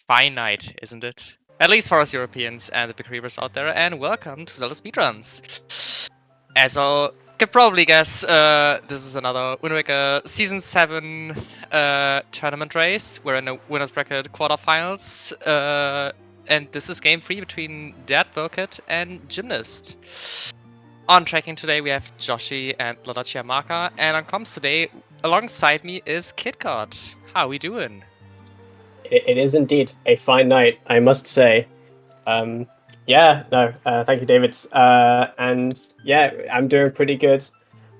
fine night, isn't it? At least for us Europeans and the big reavers out there, and welcome to ZeldaSpeedRuns. As you could probably guess, this is another Wind Waker Season 7 tournament race. We're in the winner's bracket quarterfinals, and this is game 3 between TWWR and Gymnast. On tracking today we have Joshi and Lodachia, and on comms today alongside me is KitKat. How are we doing? It is indeed a fine night, I must say. Thank you, David. And yeah, I'm doing pretty good.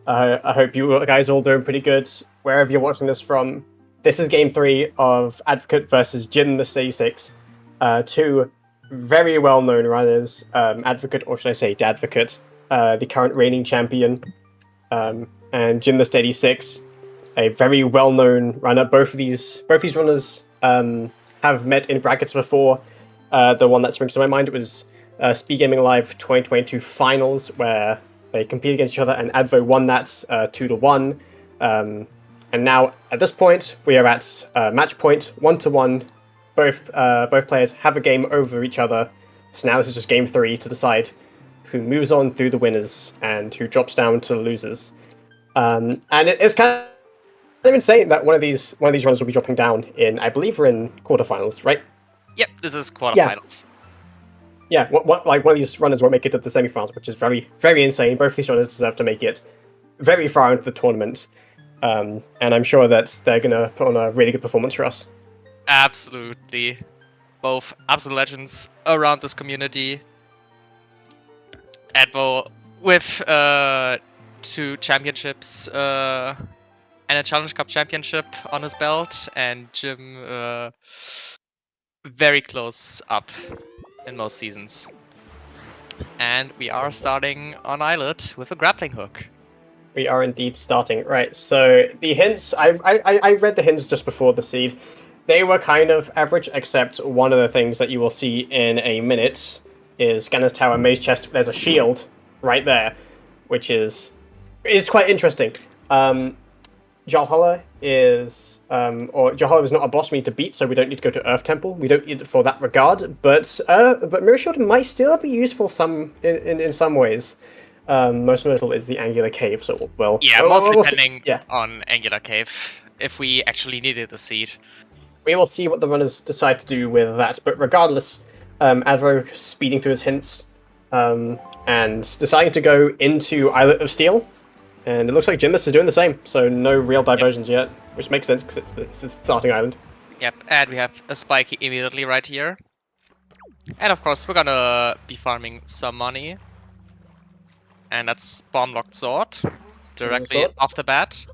I hope you guys are all doing pretty good, wherever you're watching this from. This is game 3 of Advocate versus gymnast86. Two very well-known runners, Advocate, or should I say Dadvocate, the current reigning champion, and gymnast86, a very well-known runner. Both these runners have met in brackets before. The one that springs to my mind was Speed Gaming Live 2022 finals, where they competed against each other, and Advo won that 2-1. And now at this point, we are at match point 1-1. Both players have a game over each other. So now this is just game 3 to decide who moves on through the winners and who drops down to the losers. And it's kind of insane that one of these runners will be dropping down in, I believe we're in quarterfinals, right? Yep, this is quarterfinals. Yeah, what like one of these runners won't make it to the semifinals, which is very, very insane. Both of these runners deserve to make it very far into the tournament. And I'm sure that they're going to put on a really good performance for us. Absolutely. Both absolute legends around this community. Advo with 2 championships and a Challenge Cup championship on his belt, and Jim very close up in most seasons. And we are starting on Islet with a grappling hook. We are indeed starting. Right, so the hints, I read the hints just before the seed. They were kind of average, except one of the things that you will see in a minute is Scanner's Tower, Maze Chest. There's a shield right there, which is quite interesting. Jalhalla is not a boss we need to beat, so we don't need to go to Earth Temple. We don't need it for that regard. But Mirror Shield might still be useful in some ways. Most notable is the Angular Cave. So mostly depending on Angular Cave if we actually needed the seed. We will see what the runners decide to do with that. But regardless, Advo speeding through his hints and deciding to go into Islet of Steel. And it looks like Gymnast is doing the same, so no real diversions yet, which makes sense because it's the starting island. Yep, and we have a spike immediately right here. And of course, we're gonna be farming some money. And that's Bomb-Locked Sword, directly off the bat.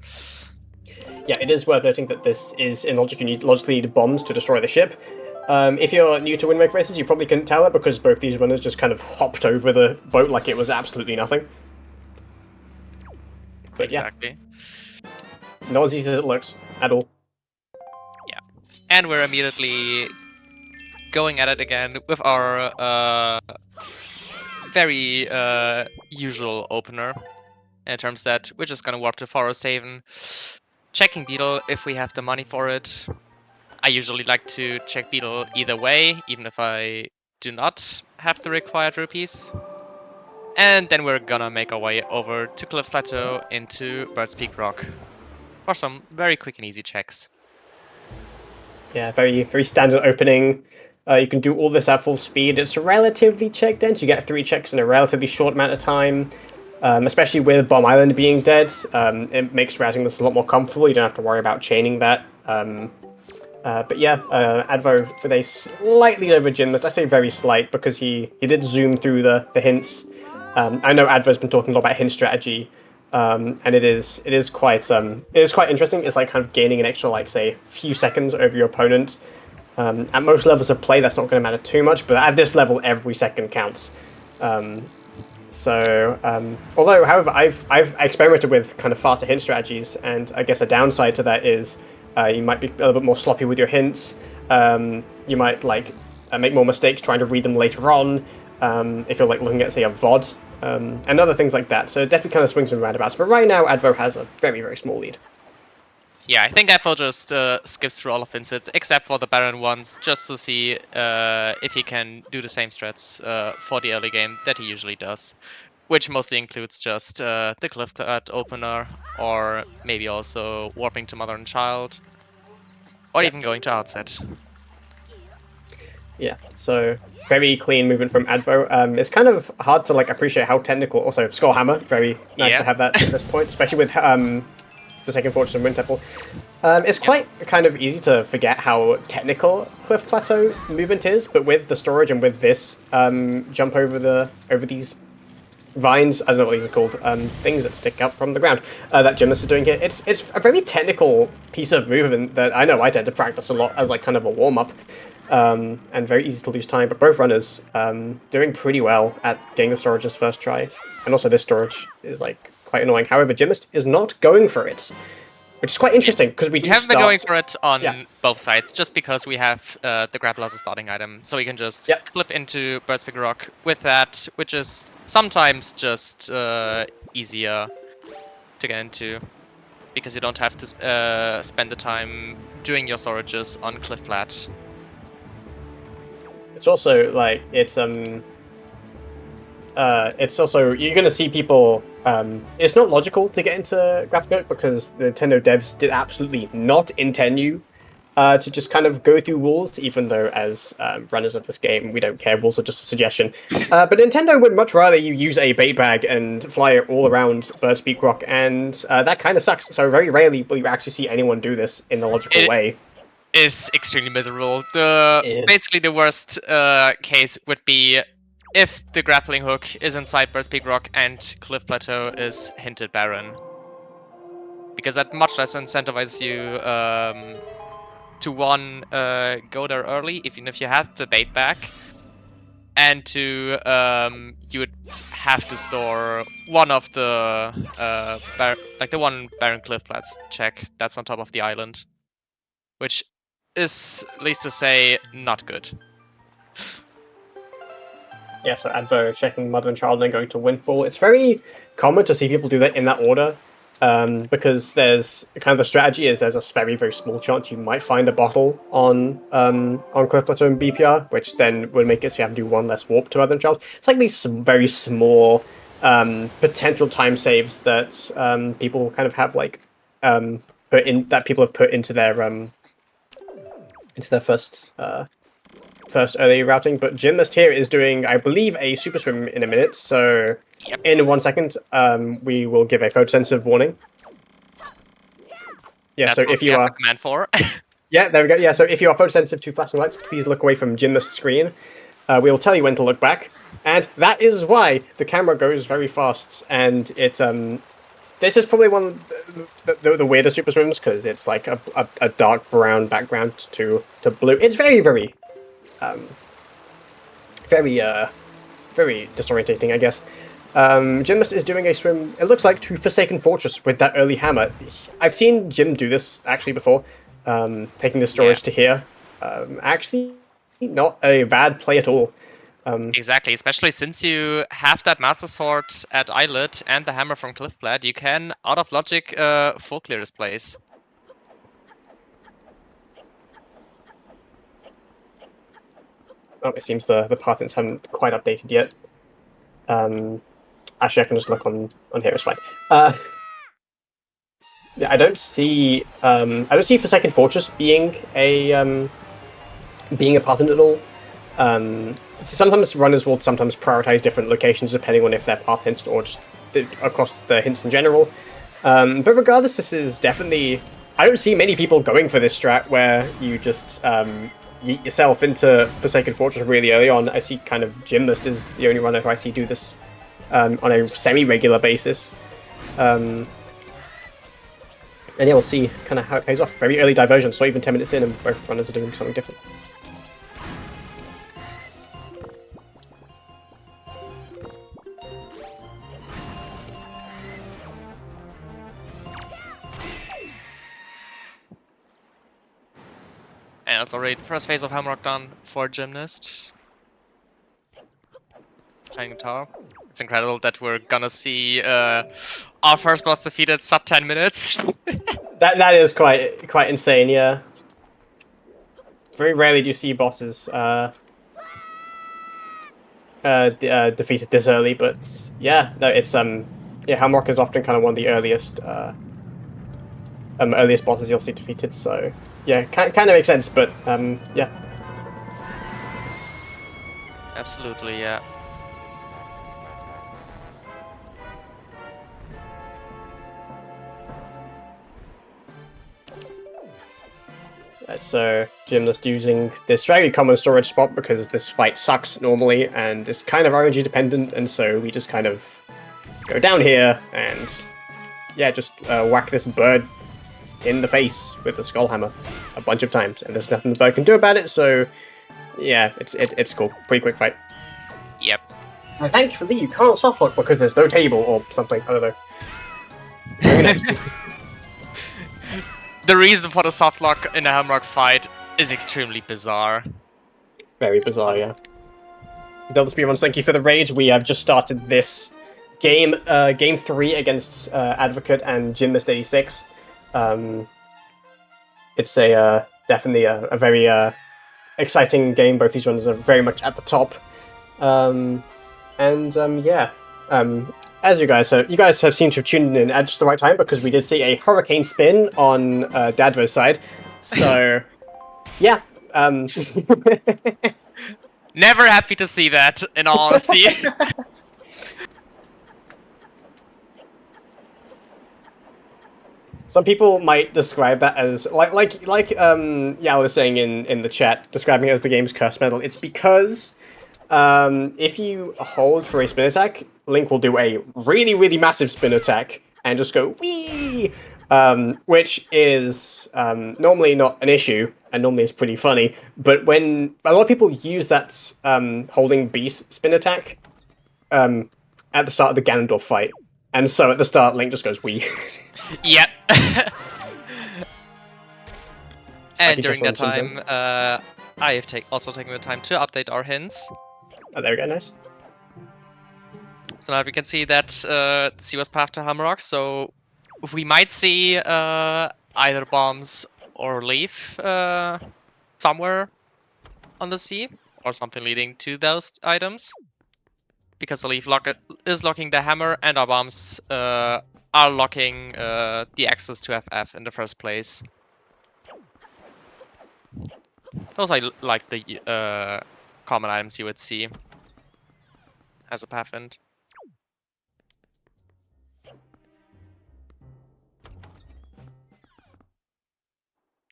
Yeah, it is worth noting that this is in logic. You logically need bombs to destroy the ship. If you're new to Wind Waker races, you probably couldn't tell it because both these runners just kind of hopped over the boat like it was absolutely nothing. But exactly. Yeah, not as easy as it looks at all. Yeah, and we're immediately going at it again with our very usual opener, in terms that we're just gonna warp to Forest Haven, checking Beetle if we have the money for it. I usually like to check Beetle either way, even if I do not have the required rupees. And then we're gonna make our way over to Cliff Plateau into Bird's Peak Rock for some very quick and easy checks. Yeah, very, very standard opening. You can do all this at full speed. It's relatively check dense. You get 3 checks in a relatively short amount of time. Especially with Bomb Island being dead, it makes routing this a lot more comfortable. You don't have to worry about chaining that. But yeah, Advo with a slightly over Gymnast. I say very slight because he did zoom through the hints. I know Advo's been talking a lot about hint strategy, and it is quite interesting. It's like kind of gaining an extra, like, say, few seconds over your opponent. At most levels of play, that's not going to matter too much, but at this level, every second counts. Although, however, I've experimented with kind of faster hint strategies, and I guess a downside to that is you might be a little bit more sloppy with your hints. You might make more mistakes trying to read them later on. If you're looking at, say, a VOD, and other things like that. So it definitely kind of swings and roundabouts. But right now, Advo has a very, very small lead. Yeah, I think Apple just skips through all of Vincent, except for the Baron ones, just to see if he can do the same strats for the early game that he usually does, which mostly includes just the Cliff Cut opener, or maybe also warping to Mother and Child, or Yeah. even going to Outset. Yeah, so very clean movement from Advo. It's kind of hard to like appreciate how technical. Also, Skull Hammer, very nice to Yeah. have that at this point, especially with Forsaken Fortress and Wind Temple. It's Yep. quite kind of easy to forget how technical Cliff Plateau movement is, but with the storage and with this jump over these vines, I don't know what these are called, things that stick up from the ground, that Gymnast is doing here. It's a very technical piece of movement that I know I tend to practice a lot as like kind of a warm-up, and very easy to lose time, but both runners doing pretty well at getting the storage's first try. And also this storage is like quite annoying. However, Gymnast is not going for it, which is quite interesting because we We do haven't been going start... for it on Yeah. both sides, just because we have the grapple as a starting item, so we can just Yep. flip into Burst Big Rock with that, which is sometimes just easier to get into, because you don't have to spend the time doing your storages on Cliff Plat. It's also like it's also you're gonna see people. It's not logical to get into Grapple Hook because the Nintendo devs did absolutely not intend you to just kind of go through rules, even though as runners of this game we don't care. Rules are just a suggestion. But Nintendo would much rather you use a bait bag and fly it all around Birdspeak Rock, and that kind of sucks. So very rarely will you actually see anyone do this in the logical way. Is extremely miserable. It is. Basically the worst case would be if the grappling hook is inside Burst Peak Rock and Cliff Plateau is hinted Baron, because that much less incentivizes you to one go there early, even if you have the bait back, and to you would have to store one of the the one Baron Cliff Plats check that's on top of the island, which is, least to say, not good. Yeah, so Advo checking Mother and Child and then going to Windfall. It's very common to see people do that in that order, because there's kind of the strategy is there's a very, very small chance you might find a bottle on Cliff Plateau and BPR, which then would make it so you have to do one less warp to Mother and Child. It's like these very small potential time saves that people kind of have like people have put into their first early routing, but Gymnast here is doing, I believe, a super swim in a minute, so Yep. in 1 second, we will give a photosensitive warning. Yeah, That's so what if we you have are... the command for. Yeah, there we go. Yeah, so if you are photosensitive to flashing lights, please look away from Gymnast's screen. We will tell you when to look back, and that is why the camera goes very fast, and it... This is probably one of the weirder super swims, because it's like a dark brown background to blue. It's very, very... very disorientating, I guess. Gymnast is doing a swim, it looks like, to Forsaken Fortress with that early hammer. I've seen Jim do this actually before, taking the storage to here. Actually, not a bad play at all. Exactly, especially since you have that Master Sword at Islet and the hammer from Cliffblad, you can, out of logic, full clear this place. Oh, it seems the paths haven't quite updated yet. Actually, I can just look on here. It's fine. Yeah, I don't see Forsaken Fortress being a path at all. Sometimes runners will sometimes prioritize different locations depending on if they're path hints or just across the hints in general. But regardless, this is definitely... I don't see many people going for this strat where you just yeet yourself into Forsaken Fortress really early on. I see kind of Gymnast is the only runner who I see do this on a semi-regular basis. And yeah, we'll see kind of how it pays off. Very early diversion, so even 10 minutes in and both runners are doing something different. And that's already the first phase of Hamrock done for Gymnast. Shining Tower. It's incredible that we're gonna see our first boss defeated sub 10 minutes. That is quite insane. Yeah. Very rarely do you see bosses defeated this early, but yeah, no, it's yeah, Hamrock is often kind of one of the earliest earliest bosses you'll see defeated. So yeah, kind of makes sense, but yeah. Absolutely, yeah. So Gymnast using this very common storage spot because this fight sucks normally and it's kind of RNG dependent, and so we just kind of go down here and yeah, just whack this bird in the face with the skull hammer a bunch of times, and there's nothing the bird can do about it. So yeah, it's cool. Pretty quick fight. Yep. Thankfully, you can't softlock because there's no table or something. I don't know. The reason for the softlock in a Hamrock fight is extremely bizarre. Very bizarre, yeah. ZeldaSpeedRuns, thank you for the raid. We have just started this game, game 3 against Advocate and gymnast86. It's a definitely a very exciting game. Both these runs are very much at the top. Yeah. As you guys have seemed to have tuned in at just the right time, because we did see a hurricane spin on Dadvo's side. So, yeah. Never happy to see that, in all honesty. Some people might describe that as like Yao was saying in the chat, describing it as the game's curse medal. It's because if you hold for a spin attack, Link will do a really massive spin attack and just go wee, which is normally not an issue and normally is pretty funny. But when a lot of people use that holding B spin attack at the start of the Ganondorf fight, and so at the start Link just goes wee. Yep. And during that time, I have also taken the time to update our hints. Oh, there we go, nice. So now we can see that C was path to Hamrock, so we might see either bombs or leaf somewhere on the sea, or something leading to those items. Because the leaf is locking the hammer, and our bombs are locking the access to FF in the first place. Those are like the common items you would see as a path hint.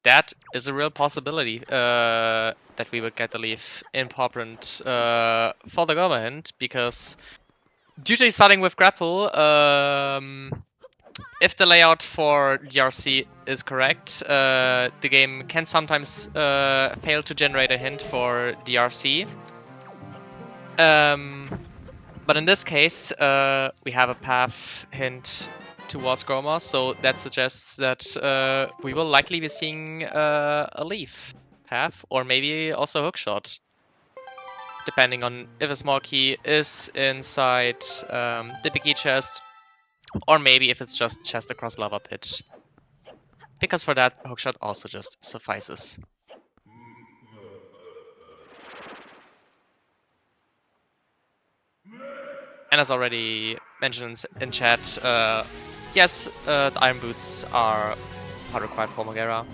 That is a real possibility that we would get the leaf important for the Goma hint, because due to starting with grapple, if the layout for DRC is correct, the game can sometimes fail to generate a hint for DRC. But in this case, we have a path hint towards Goma, so that suggests that we will likely be seeing a leaf path, or maybe also a hookshot, depending on if a small key is inside the big key chest, or maybe if it's just chest across lava pit. Because for that, hookshot also just suffices. And as already mentioned in chat, yes, the iron boots are required for Mogera.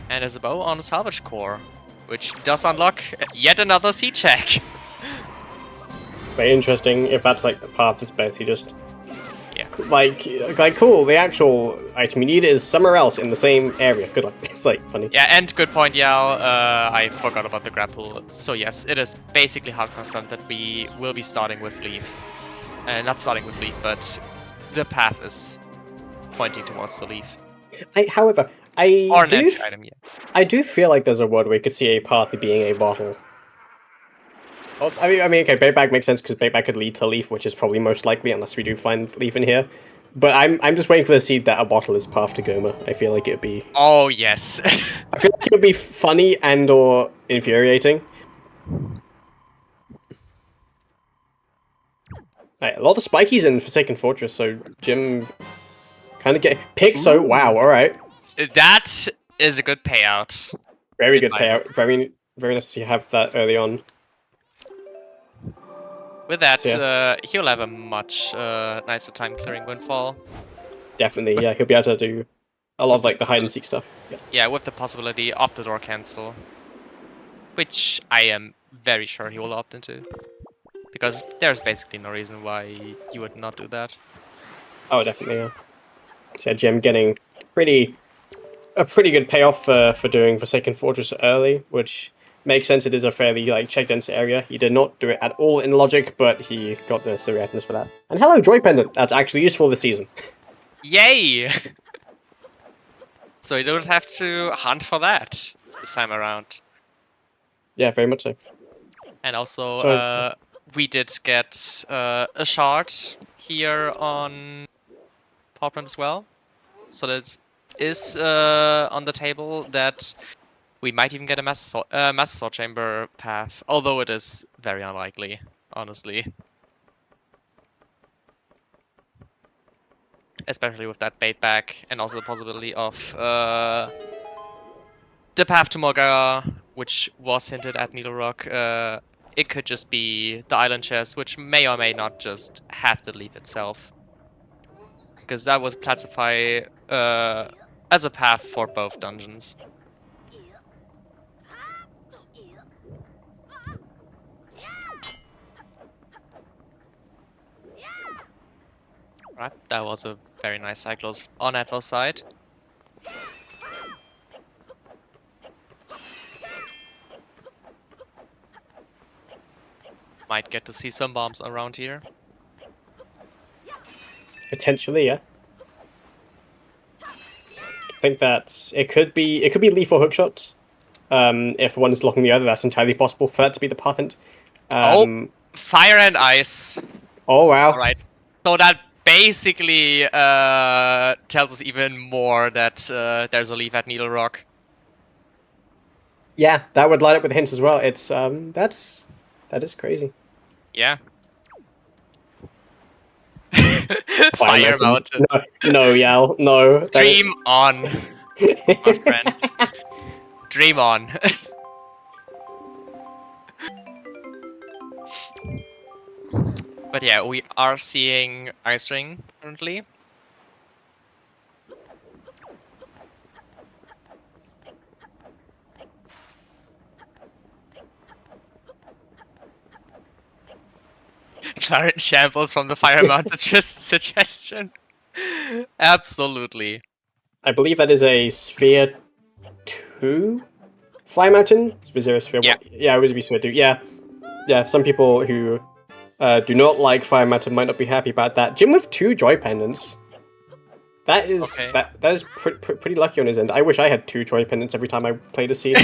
And there's a bow on the salvage core, which does unlock yet another sea check. Very interesting. If that's like the path that's basically just yeah, like cool. The actual item you need is somewhere else in the same area. Good luck. It's like funny. Yeah, and good point, Yao. I forgot about the grapple. So yes, it is basically hard confirmed that we will be starting with leaf. Not starting with leaf, but the path is pointing towards the leaf. However, or an edge item, yeah. I do feel like there's a world where we could see a path being a bottle. I mean, okay, bait bag makes sense because bait bag could lead to leaf, which is probably most likely unless we do find leaf in here. But I'm just waiting for the seed that a bottle is path to Goma. I feel like it'd be. Oh yes. I feel like it would be funny and or infuriating. Right, a lot of spikies in Forsaken Fortress, so Jim kind of get Pixo. Ooh. Wow, all right, That is a good payout. very good payout. Very nice to have that early on. With that, So, he'll have a much nicer time clearing Windfall. definitely, With, yeah, he'll be able to do a lot of like the hide and seek stuff. Yeah, with the possibility of the door cancel, which I am very sure he will opt into, because there's basically no reason why you would not do that. Oh, definitely, yeah. So yeah, Jim getting a pretty good payoff for doing Forsaken Fortress early, which makes sense. It is a fairly like check dense area. He did not do it at all in logic, but he got the Seriatness for that. And hello, Joy Pendant. That's actually useful this season. Yay! So you don't have to hunt for that this time around. Yeah, very much so. And also, we did get a shard here on Popland as well. So that is on the table that we might even get a Master Sword Chamber path, although it is very unlikely, honestly. Especially with that bait back, and also the possibility of the path to Morgara, which was hinted at Needle Rock. It could just be the island chest, which may or may not just have the leaf itself. Because that was classify as a path for both dungeons. Right, that was a very nice cyclos on Atlas side. Might get to see some bombs around here. Potentially, yeah. I think that it could be leaf or hook shots. If one is locking the other, that's entirely possible for that to be the path hint. Fire and ice. Oh wow! All right, so that basically tells us even more that there's a leaf at Needle Rock. Yeah, that would line up with the hints as well. It's that is crazy. Yeah. Fire Mountain. No, Yal, no. Dream on, my friend. Dream on. But yeah, we are seeing Ice Ring currently. Clarence shambles from the Fire Mountain suggestion. Absolutely. I believe that is a Sphere 2 Fly Mountain? Was there a Sphere 1? Yeah, it would be Sphere 2. Yeah. Yeah, some people who do not like Fire Mountain might not be happy about that. Jim with 2 Joy Pendants. That is that is pretty lucky on his end. I wish I had 2 Joy Pendants every time I played a seed.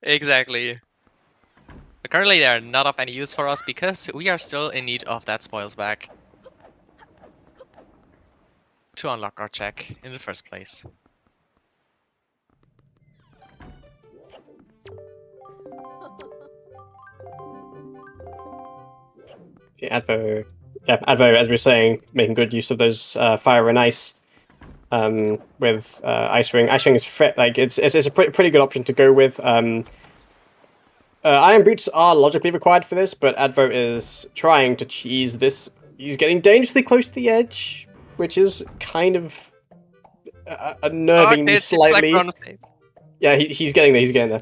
Exactly. But currently they are not of any use for us because we are still in need of that spoils back to unlock our check in the first place. Advo, as we were saying, making good use of those fire and ice with Ice Ring. Ice Ring is it's a pretty good option to go with. Iron Boots are logically required for this, but Advo is trying to cheese this. He's getting dangerously close to the edge, which is kind of unnerving me slightly. Like yeah, he's getting there. He's getting there.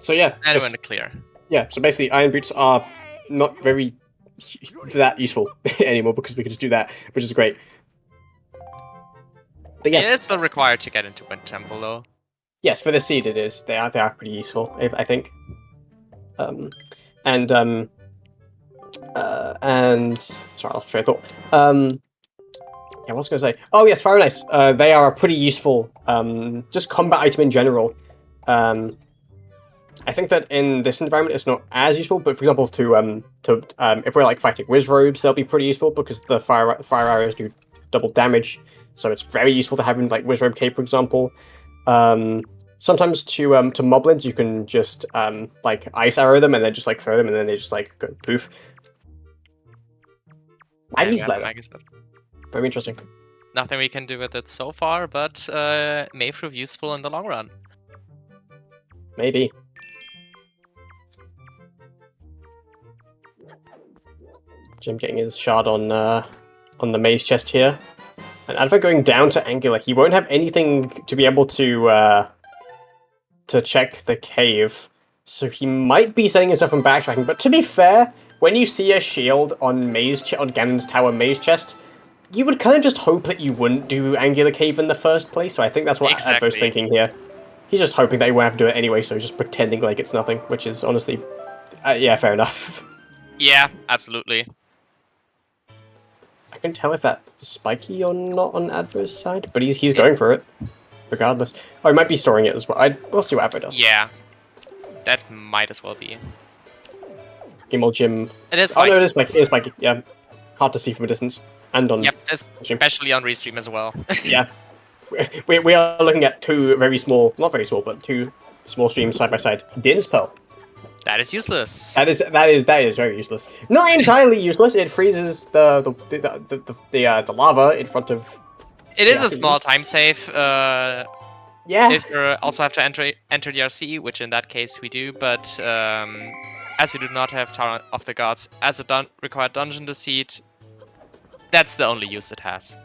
So yeah, and we're in the clear. Yeah, so basically, Iron Boots are not very that useful anymore because we can just do that, which is great. But yeah, it is still required to get into Wind Temple, though. Yes, for the seed it is. They are pretty useful, I think. And sorry, I'll try a thought. Yeah, what was I going to say? Oh yes, Fire and Ice. They are a pretty useful just combat item in general. I think that in this environment it's not as useful, but for example, if we're like fighting Wizrobes, they'll be pretty useful because the fire arrows do double damage, so it's very useful to have in like Wizrobe Cape, for example. Sometimes to moblins, you can just like ice arrow them and then just like throw them and then they just like go poof. And we Maggie's have a letter. Maggie's letter. Very interesting. Nothing we can do with it so far, but may prove useful in the long run. Maybe. Jim getting his shard on the maze chest here. And Adva going down to Angular. He won't have anything to be able to check the cave. So he might be setting himself from backtracking. But to be fair, when you see a shield on on Ganon's tower maze chest, you would kind of just hope that you wouldn't do Angular Cave in the first place. So I think that's what Exactly. Advo's thinking here. He's just hoping that he won't have to do it anyway, so he's just pretending like it's nothing, which is honestly, yeah, fair enough. Yeah, absolutely. I can tell if that's spiky or not on Advo's side, but he's going for it, regardless. Oh, he might be storing it as well. We'll see what Advo does. Yeah, that might as well be. Game old Jim. It is Oh spiky. no, it is spiky. It is spiky. Yeah, hard to see from a distance, and on. Yep, especially on restream as well. Yeah, we are looking at two very small, not very small, but two small streams side by side. Dinspel. That is useless. That is very useless. Not entirely useless. It freezes the lava in front of. It is a small time save. Yeah. If you also have to enter DRC, which in that case we do, but as we do not have Tower of the Gods as a required dungeon to seed, that's the only use it has.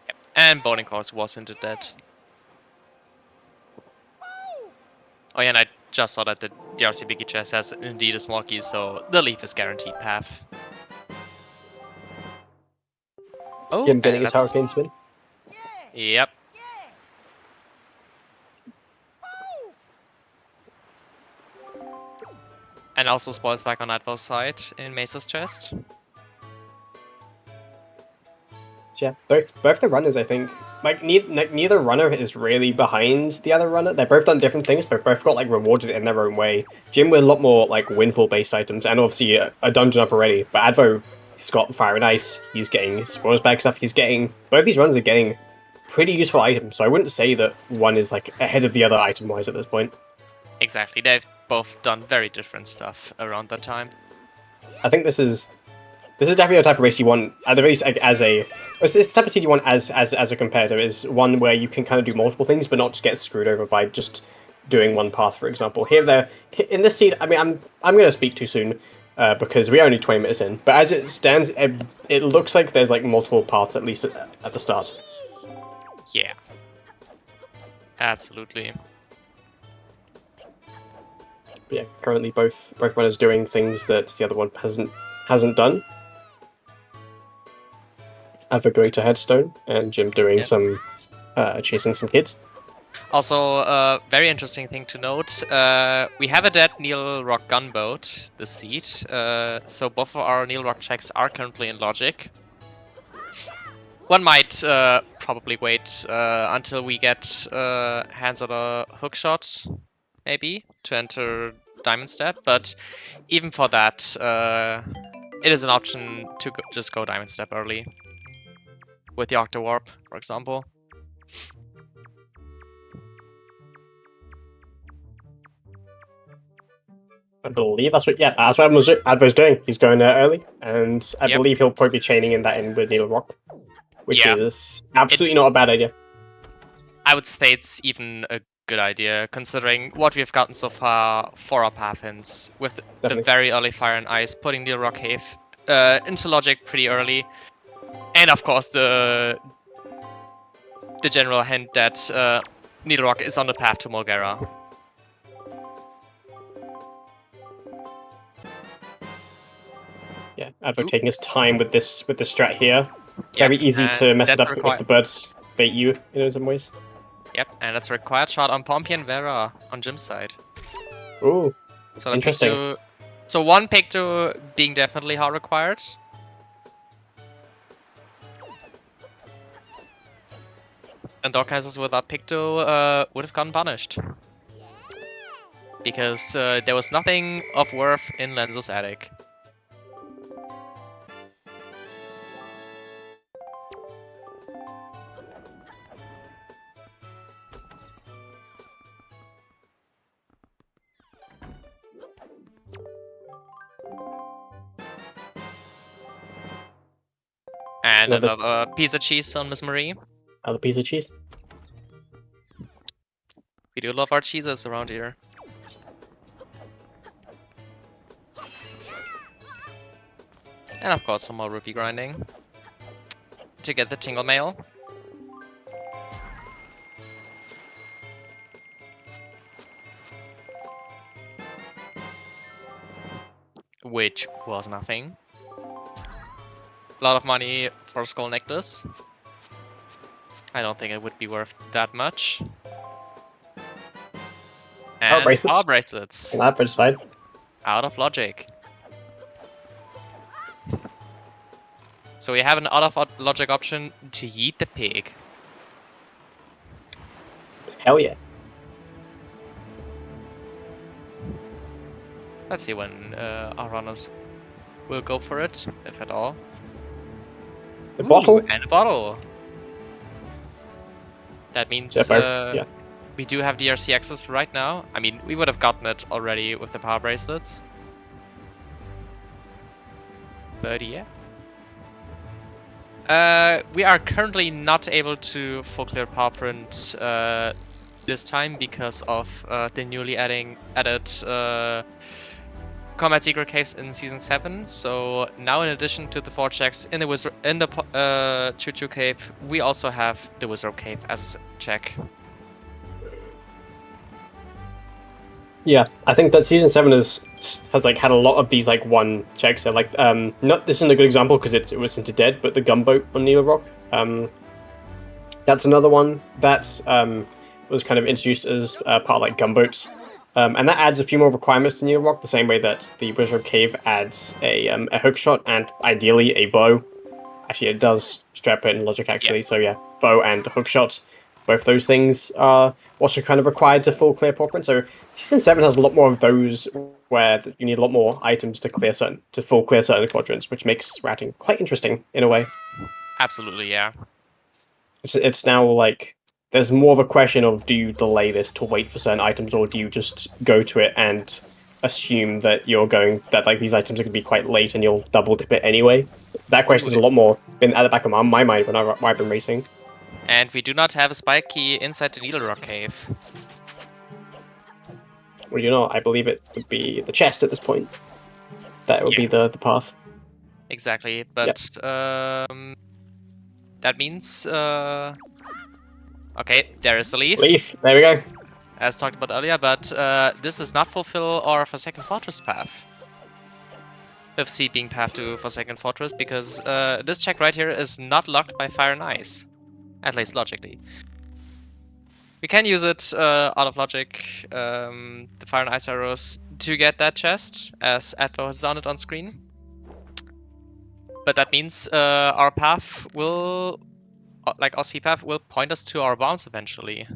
Yep. And Bowling Course was into that. Oh yeah, and I just saw that the DRC Biggie chest has indeed a small key, so the leaf is guaranteed path. Oh, Jim getting his that's- hurricane spin. Yep. And also spoils back on Advo's side in Mesa's chest. Yeah, both the runners, I think. Like, neither runner is really behind the other runner. They've both done different things, but both got, like, rewarded in their own way. Jim with a lot more, like, windfall-based items, and obviously a dungeon up already. But Advo, he's got Fire and Ice, he's getting spoils bag stuff, both these runs are getting pretty useful items, so I wouldn't say that one is, like, ahead of the other item-wise at this point. Exactly, they've both done very different stuff around that time. I think this is definitely the type of race you want, at the very least, it's the type of seed you want as a competitor, is one where you can kind of do multiple things, but not just get screwed over by just doing one path, for example. In this seed, I mean, I'm going to speak too soon, because we're only 20 minutes in, but as it stands, it looks like there's, like, multiple paths, at least at the start. Yeah. Absolutely. But yeah, currently both runners doing things that the other one hasn't done. Ava going to Headstone, and Jim doing some chasing some kids. Also, very interesting thing to note, we have a dead Neil Rock gunboat, the seed, so both of our Neil Rock checks are currently in logic. One might probably wait until we get hands on a hookshot, maybe, to enter Diamond Step, but even for that, it is an option to just go Diamond Step early. With the Octo Warp, for example. I believe that's what Advo's doing. He's going there early, and I believe he'll probably be chaining in that in with Needle Rock, which is absolutely not a bad idea. I would say it's even a good idea, considering what we've gotten so far for our path hints, with the very early Fire and Ice, putting Needle Rock Cave into logic pretty early, and of course the general hint that Needle Rock is on the path to Mulgara. Yeah, Advo taking his time with this strat here. Very easy to mess it up if the birds bait you in some ways. Yep, and that's a required shot on Pompey and Vera on Jim's side. Ooh, so interesting. So one Picto being definitely hard required. And Dogcases without Picto would have gotten punished. Because there was nothing of worth in Lenzo's attic. And another piece of cheese on Miss Marie. Another piece of cheese. We do love our cheeses around here. And of course some more rupee grinding. To get the tingle mail. Which was nothing. A lot of money for a skull necklace. I don't think it would be worth that much. And bracelets. power bracelets. Average side. Out of logic. So we have an out of logic option to yeet the pig. Hell yeah. Let's see when our runners will go for it, if at all. The bottle. And a bottle. That means yeah. we do have DRC access right now. I mean, we would have gotten it already with the power bracelets. But yeah. We are currently not able to full clear power print this time because of the newly added combat secret caves in season 7. So now, in addition to the 4 checks in the Choo Choo cave, we also have the Wizard cave as a check. Yeah, I think that season 7 has like had a lot of these like 1 checks. So like not this isn't a good example because it was into dead, but the gunboat on Needle Rock. That's another one that was kind of introduced as part of like gunboats. And that adds a few more requirements to Needle Rock, the same way that the Wizard Cave adds a hook shot and ideally a bow. Actually, it does strap it in logic, actually. Yeah. So yeah, bow and hook shot. Both those things are also kind of required to full clear Porprint. So Season 7 has a lot more of those where you need a lot more items to full clear certain quadrants, which makes routing quite interesting in a way. Absolutely, yeah. It's now like there's more of a question of, do you delay this to wait for certain items, or do you just go to it and assume that like these items are going to be quite late and you'll double dip it anyway? That question is a lot more been at the back of my mind when I've been racing. And we do not have a spike key inside the Needle Rock cave. Well, you know, I believe it would be the chest at this point. That would be the path. Exactly, but that means okay, there is a leaf. Leaf, there we go. As talked about earlier, but this does not fulfill our Forsaken Fortress path. With C being path to Forsaken Fortress, because this check right here is not locked by Fire and Ice. At least logically. We can use it out of logic, the Fire and Ice arrows, to get that chest, as Advo has done it on screen. But that means our path will, like our C path, will point us to our bombs eventually.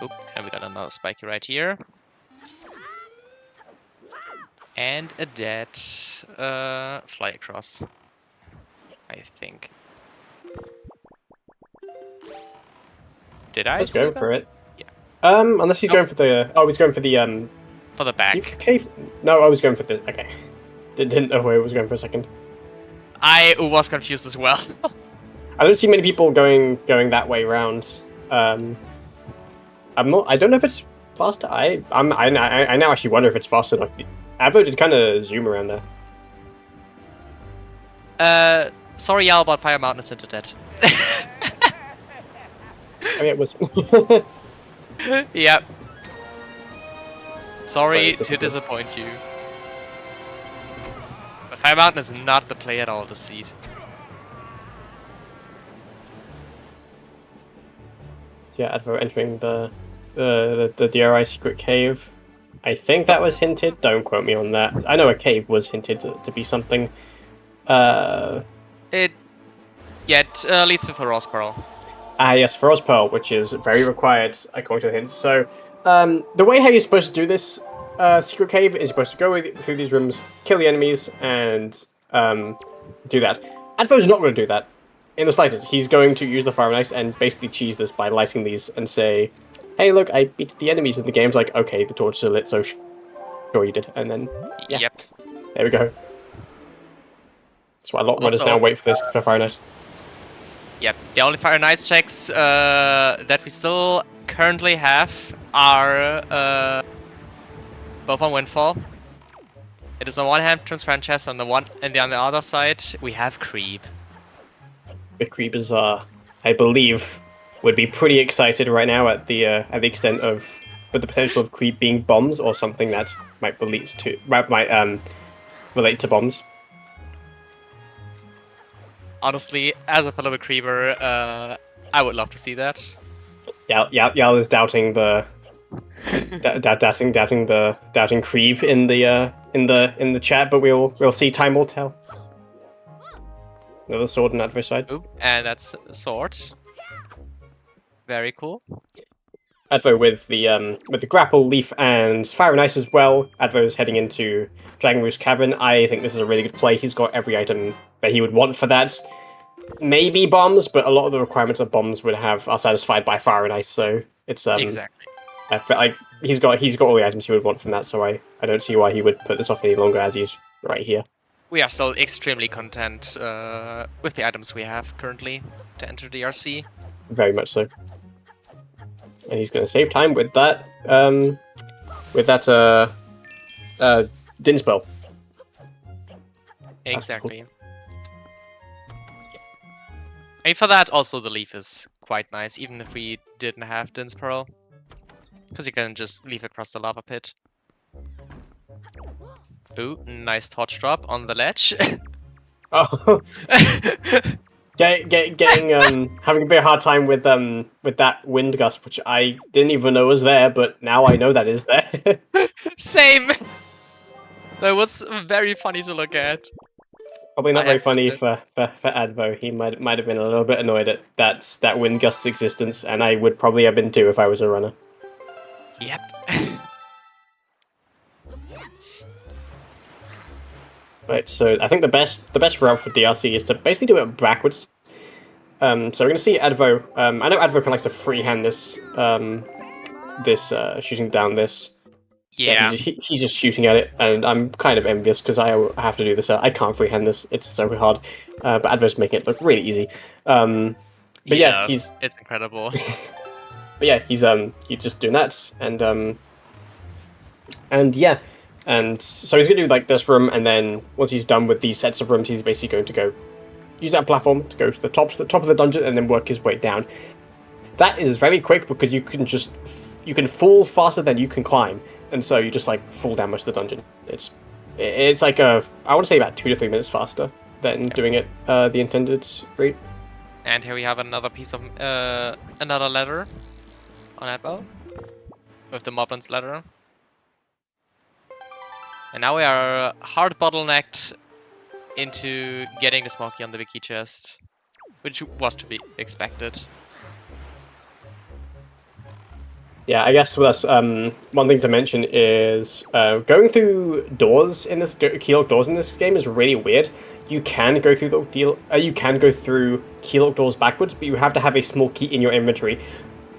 Oop, and we got another spiky right here. And a dead fly across, I think. Did I? Let's go for it. Yeah. Unless he's going for the. Oh, he's going for the. For the back. Cave? No, I was going for this. Okay. Didn't know where I was going for a second. I was confused as well. I don't see many people going that way round. I don't know if it's faster. I now actually wonder if it's faster. Like, Advo did kind of zoom around there. Sorry, y'all, but Fire Mountain is into dead. I mean, it was. Yep. Sorry to disappoint you. But Fire Mountain is not the play at all this seed. Yeah, Advo entering the DRI secret cave. I think that was hinted. Don't quote me on that. I know a cave was hinted to be something. It leads to Feroz Pearl. Ah, yes, Feroz Pearl, which is very required according to the hints. So, the way how you're supposed to do this secret cave is you're supposed to go through these rooms, kill the enemies, and do that. Advo's not going to do that in the slightest. He's going to use the fire and ice and basically cheese this by lighting these and say, "Hey, look, I beat the enemies in the game." It's like, okay, the torches are lit, so sure you did. And then, yeah, Yep. there we go. That's why a lot of runners Also- now wait for this for fire and ice. Yep. The only fire and ice checks that we still currently have are both on Windfall. It is on one hand transparent chest, on the other side we have creep. The creepers are, I believe, would be pretty excited right now at the extent of, but the potential of creep being bombs or something that might relate to bombs. Honestly, as a fellow creeper, I would love to see that. Yal is doubting the doubting creep in the chat, but we'll see. Time will tell. Another sword on Advo's side. Oop, and that's a sword. Very cool. Advo with the grapple, leaf, and fire and ice as well. Advo is heading into Dragon Roost Cavern. I think this is a really good play. He's got every item that he would want for that. Maybe bombs, but a lot of the requirements of bombs are satisfied by fire and ice. So it's Exactly. like he's got all the items he would want from that. So I don't see why he would put this off any longer, as he's right here. We are still extremely content with the items we have currently to enter the RC. Very much so. And he's going to save time with that. Din spell. Exactly. And for that, also the leaf is quite nice, even if we didn't have Din's Pearl. Because you can just leaf across the lava pit. Ooh, nice torch drop on the ledge. Oh, getting having a bit of a hard time with that wind gust, which I didn't even know was there, but now I know that is there. Same. That was very funny to look at. Probably not I very have to funny admit. for Advo. He might have been a little bit annoyed at that wind gust's existence, and I would probably have been too if I was a runner. Yep. Right, so I think the best route for DRC is to basically do it backwards. So we're gonna see Advo. I know Advo likes to freehand this shooting down this. Yeah. He's just shooting at it, and I'm kind of envious because I have to do this. I can't freehand this; it's so hard. But Advo's making it look really easy. But yeah, it's incredible. But yeah, he's just doing that, and yeah, and so he's gonna do like this room, and then once he's done with these sets of rooms, he's basically going to go use that platform to go to the top of the dungeon, and then work his way down. That is very quick because you can fall faster than you can climb, and so you just like fall down most of the dungeon. It's like I want to say about 2 to 3 minutes faster than doing it the intended rate. And here we have another piece of another ladder on Advo with the Moblin's ladder. And now we are hard bottlenecked into getting the Smoky on the big key chest, which was to be expected. Yeah, I guess that's one thing to mention is going through doors in this keylock doors in this game is really weird. You can go through keylock doors backwards, but you have to have a small key in your inventory.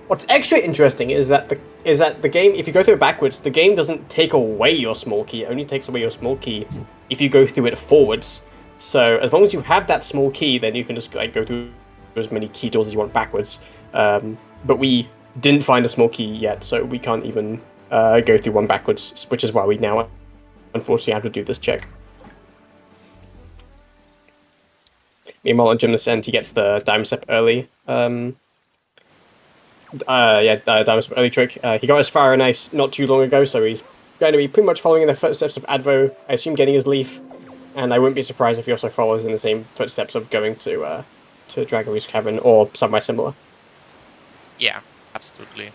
What's extra interesting is that the game, if you go through it backwards, the game doesn't take away your small key. It only takes away your small key if you go through it forwards. So as long as you have that small key, then you can just like go through as many key doors as you want backwards. But we didn't find a small key yet, so we can't even go through one backwards, which is why we now unfortunately have to do this check. Meanwhile, on Gymnast End, he gets the Diamond Step early. Diamond Step early trick. He got his Fire and Ice not too long ago, so he's going to be pretty much following in the footsteps of Advo, I assume getting his Leaf, and I wouldn't be surprised if he also follows in the same footsteps of going to Dragon Roost Cavern or somewhere similar. Yeah, absolutely.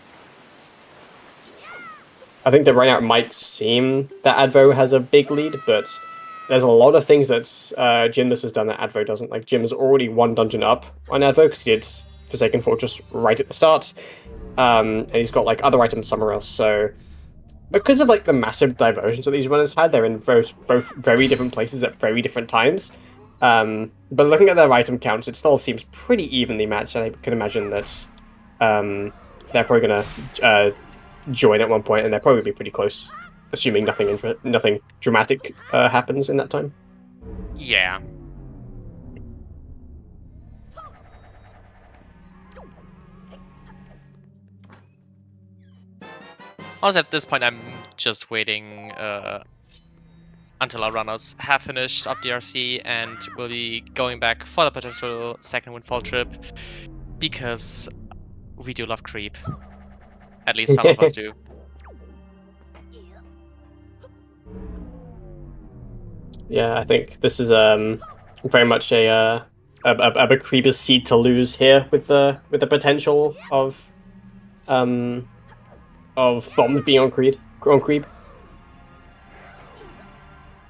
I think that right now it might seem that Advo has a big lead, but there's a lot of things that Gymnast has done that Advo doesn't. Like, Jim is already one dungeon up on Advo because he did Forsaken Fortress right at the start, and he's got like other items somewhere else. So because of like the massive divergence that these runners had, they're in both very different places at very different times. But looking at their item counts, it still seems pretty evenly matched, and I can imagine that they're probably gonna join at one point, and they'll probably be pretty close, assuming nothing dramatic happens in that time. Yeah. Also, at this point, I'm just waiting until our runners have finished up DRC, and we'll be going back for the potential second windfall trip, because we do love creep. At least some of us do. Yeah, I think this is very much a creeper's seed to lose here with the potential of bombs being on creep.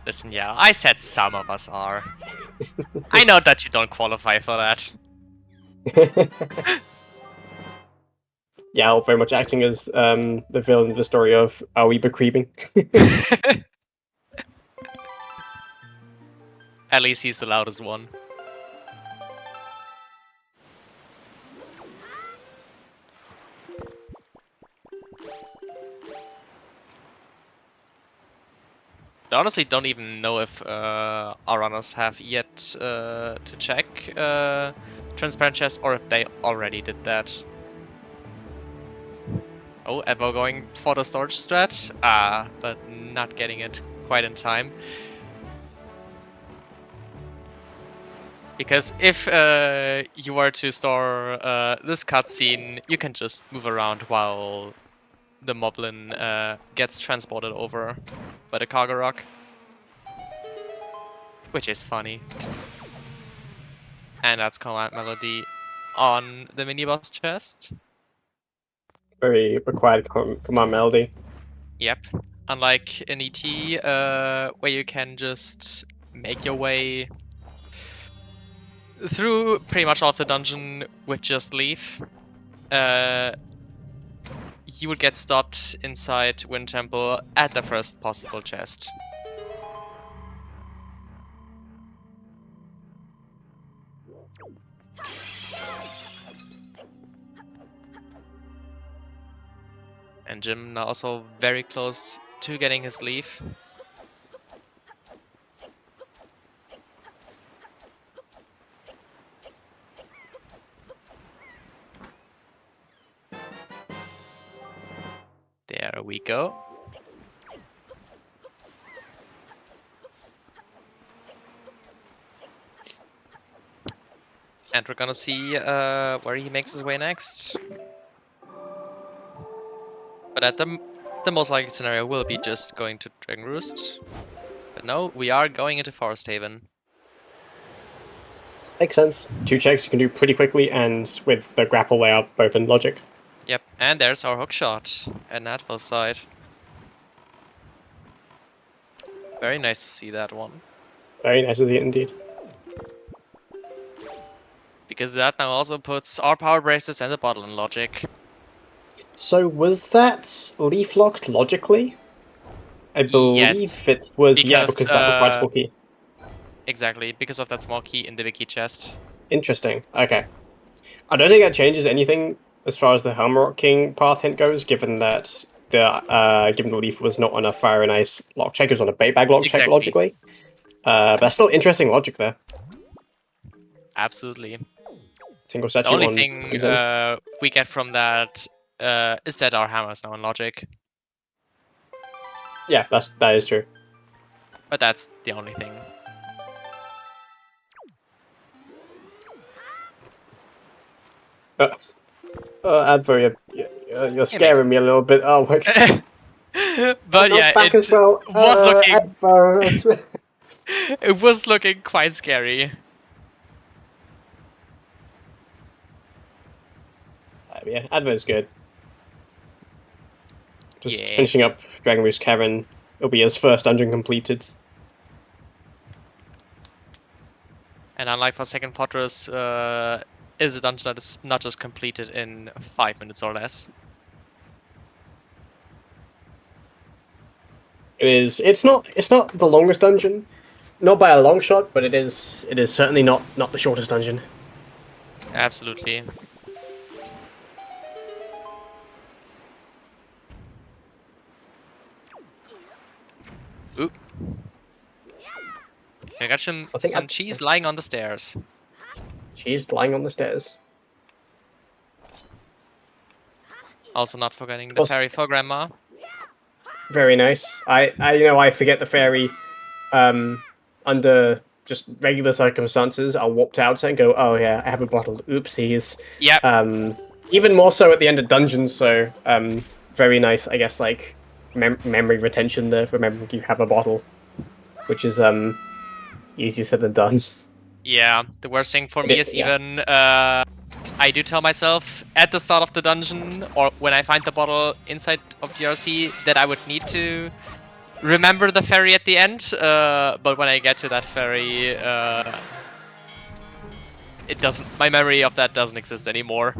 Listen, yeah, I said some of us are. I know that you don't qualify for that. Yeah, I'm very much acting as the villain of the story of Are We Creeping? At least he's the loudest one. I honestly don't even know if our runners have yet to check transparent chest, or if they already did that. Oh, Ebo going for the storage strat, but not getting it quite in time. Because if you were to store this cutscene, you can just move around while the moblin gets transported over by the cargo rock. Which is funny. And that's Command Melody on the mini-boss chest. Very required command melody. Yep. Unlike in ET, where you can just make your way through pretty much all of the dungeon with just leave, you would get stopped inside Wind Temple at the first possible chest. And Jim now also very close to getting his leave. There we go. And we're gonna see where he makes his way next. But at the most likely scenario will be just going to Dragon Roost. But no, we are going into Forest Haven. Makes sense. 2 checks you can do pretty quickly, and with the grapple layout both in logic. Yep, and there's our hook shot at Natval's side. Very nice to see that one. Very nice to see it indeed. Because that now also puts our power braces and the bottle in logic. So was that leaf locked logically? I believe Yes, it was, yeah, because that required small key. Exactly, because of that small key in the big key chest. Interesting. Okay. I don't think that changes anything as far as the Helmrock King path hint goes, given that the leaf was not on a fire and ice lock check, it was on a bait bag lock check logically. But that's still interesting logic there. Absolutely. Single statue. The only thing we get from that is that our hammer is now in logic. Yeah, that is true. But that's the only thing. Adver, you're scaring me a little bit. Oh my god. But yeah, back as well. Was looking. Adver, I swear. It was looking quite scary. Yeah, Adver's good. Just finishing up Dragon Roost Cavern. It'll be his first dungeon completed. And unlike for Second Fortress, is a dungeon that is not just completed in 5 minutes or less. It is. It's not. It's not the longest dungeon, not by a long shot, but it is. It is certainly not the shortest dungeon. Absolutely. Ooh. I got some cheese lying on the stairs. She's lying on the stairs. Also not forgetting the fairy for grandma. Very nice. I forget the fairy under just regular circumstances. I'll walk out and go, oh yeah, I have a bottle. Oopsies. Yep. Even more so at the end of dungeons, so very nice, I guess, like memory retention there, remembering you have a bottle. Which is easier said than done. Yeah, the worst thing for me is even I do tell myself at the start of the dungeon or when I find the bottle inside of DRC that I would need to remember the ferry at the end, but when I get to that ferry, it doesn't. My memory of that doesn't exist anymore.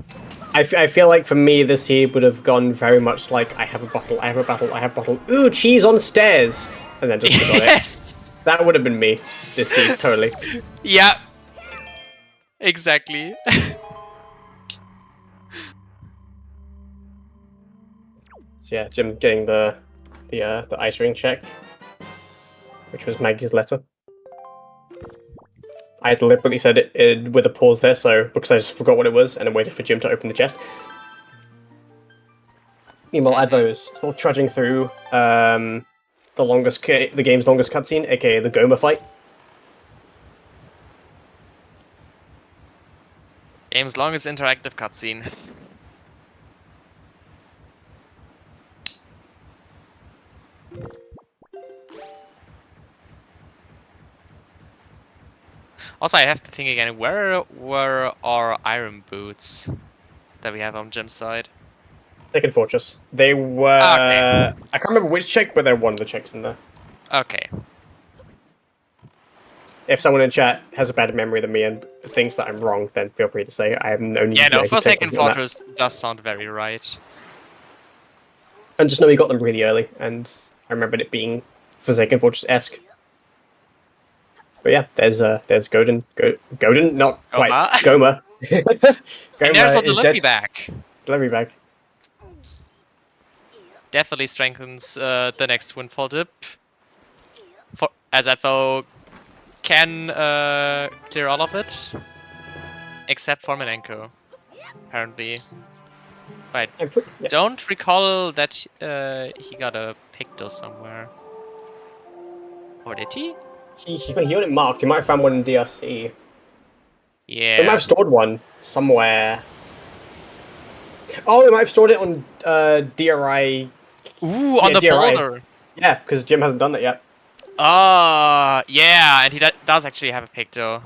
I feel like for me this here would have gone very much like I have a bottle, I have a bottle, I have a bottle. Ooh, cheese on stairs, and then just forgot it. That would have been me this here, totally. Yeah. Exactly. So yeah, Jim getting the ice ring check, which was Maggie's letter. I deliberately said it with a pause there, so because I just forgot what it was, and I waited for Jim to open the chest. Meanwhile, Advo's still trudging through the game's longest cutscene, aka the Goma fight. Game's longest interactive cutscene. Also, I have to think again, where were our iron boots that we have on Jim's side? Second Fortress. They were... Okay. I can't remember which check, but they're one of the checks in there. Okay. If someone in chat has a better memory than me and thinks that I'm wrong, then feel free to say. I have no need. Yeah, no, for Second Fortress does sound very right. And just know we got them really early, and I remembered it being Forsaken Fortress-esque. But yeah, there's Godin. Godin? Not quite. Goma. Goma and there's a delivery bag. Delivery bag. Definitely strengthens the next Windfall dip. As Advo can clear all of it. Except for Menenko, apparently. But I don't recall that he got a Picto somewhere. Or did he? He got it marked. He might have found one in DRC. Yeah. He might have stored one somewhere. Oh, he might have stored it on DRI. Ooh, on the boulder. Yeah, because Jim hasn't done that yet. Yeah, and he does actually have a Picto.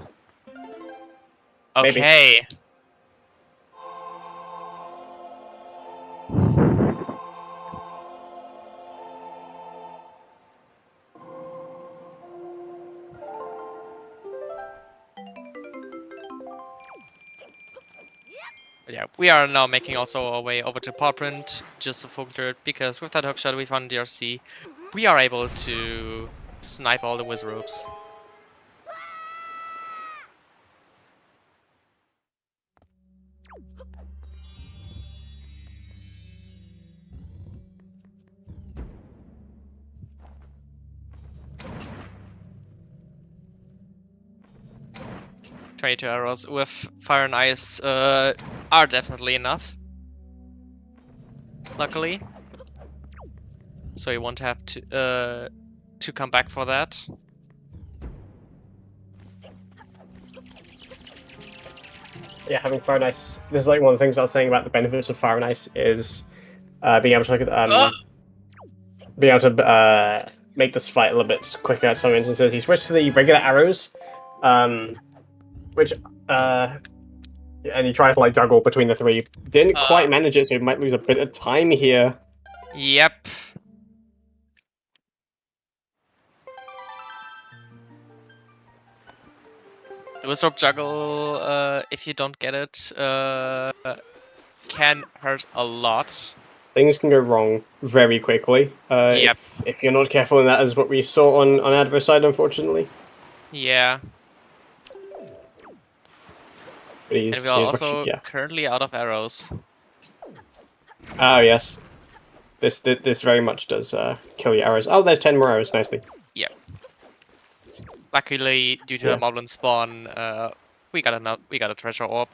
Okay. Maybe. Yeah, we are now making also our way over to Pawprint, just to Fogler, because with that hookshot we found DRC, we are able to snipe all the Wizropes. .22 arrows with fire and ice are definitely enough. Luckily, so you won't have to come back for that. Yeah, having fire and ice. This is like one of the things I was saying about the benefits of fire and ice is being able to make this fight a little bit quicker at some instances. He switched to the regular arrows, which and he tried to like juggle between the three. Didn't quite manage it, so he might lose a bit of time here. Yep. The Wizrope juggle, if you don't get it, can hurt a lot. things can go wrong very quickly. Yep. If you're not careful, and that is what we saw on adverse side, unfortunately. Yeah. But And we he's are much, also yeah. currently out of arrows. Oh yes, this very much does kill your arrows. Oh, there's 10 more arrows. Nicely. Yep. Luckily, due to Yeah. the moblin spawn, we got a treasure orb.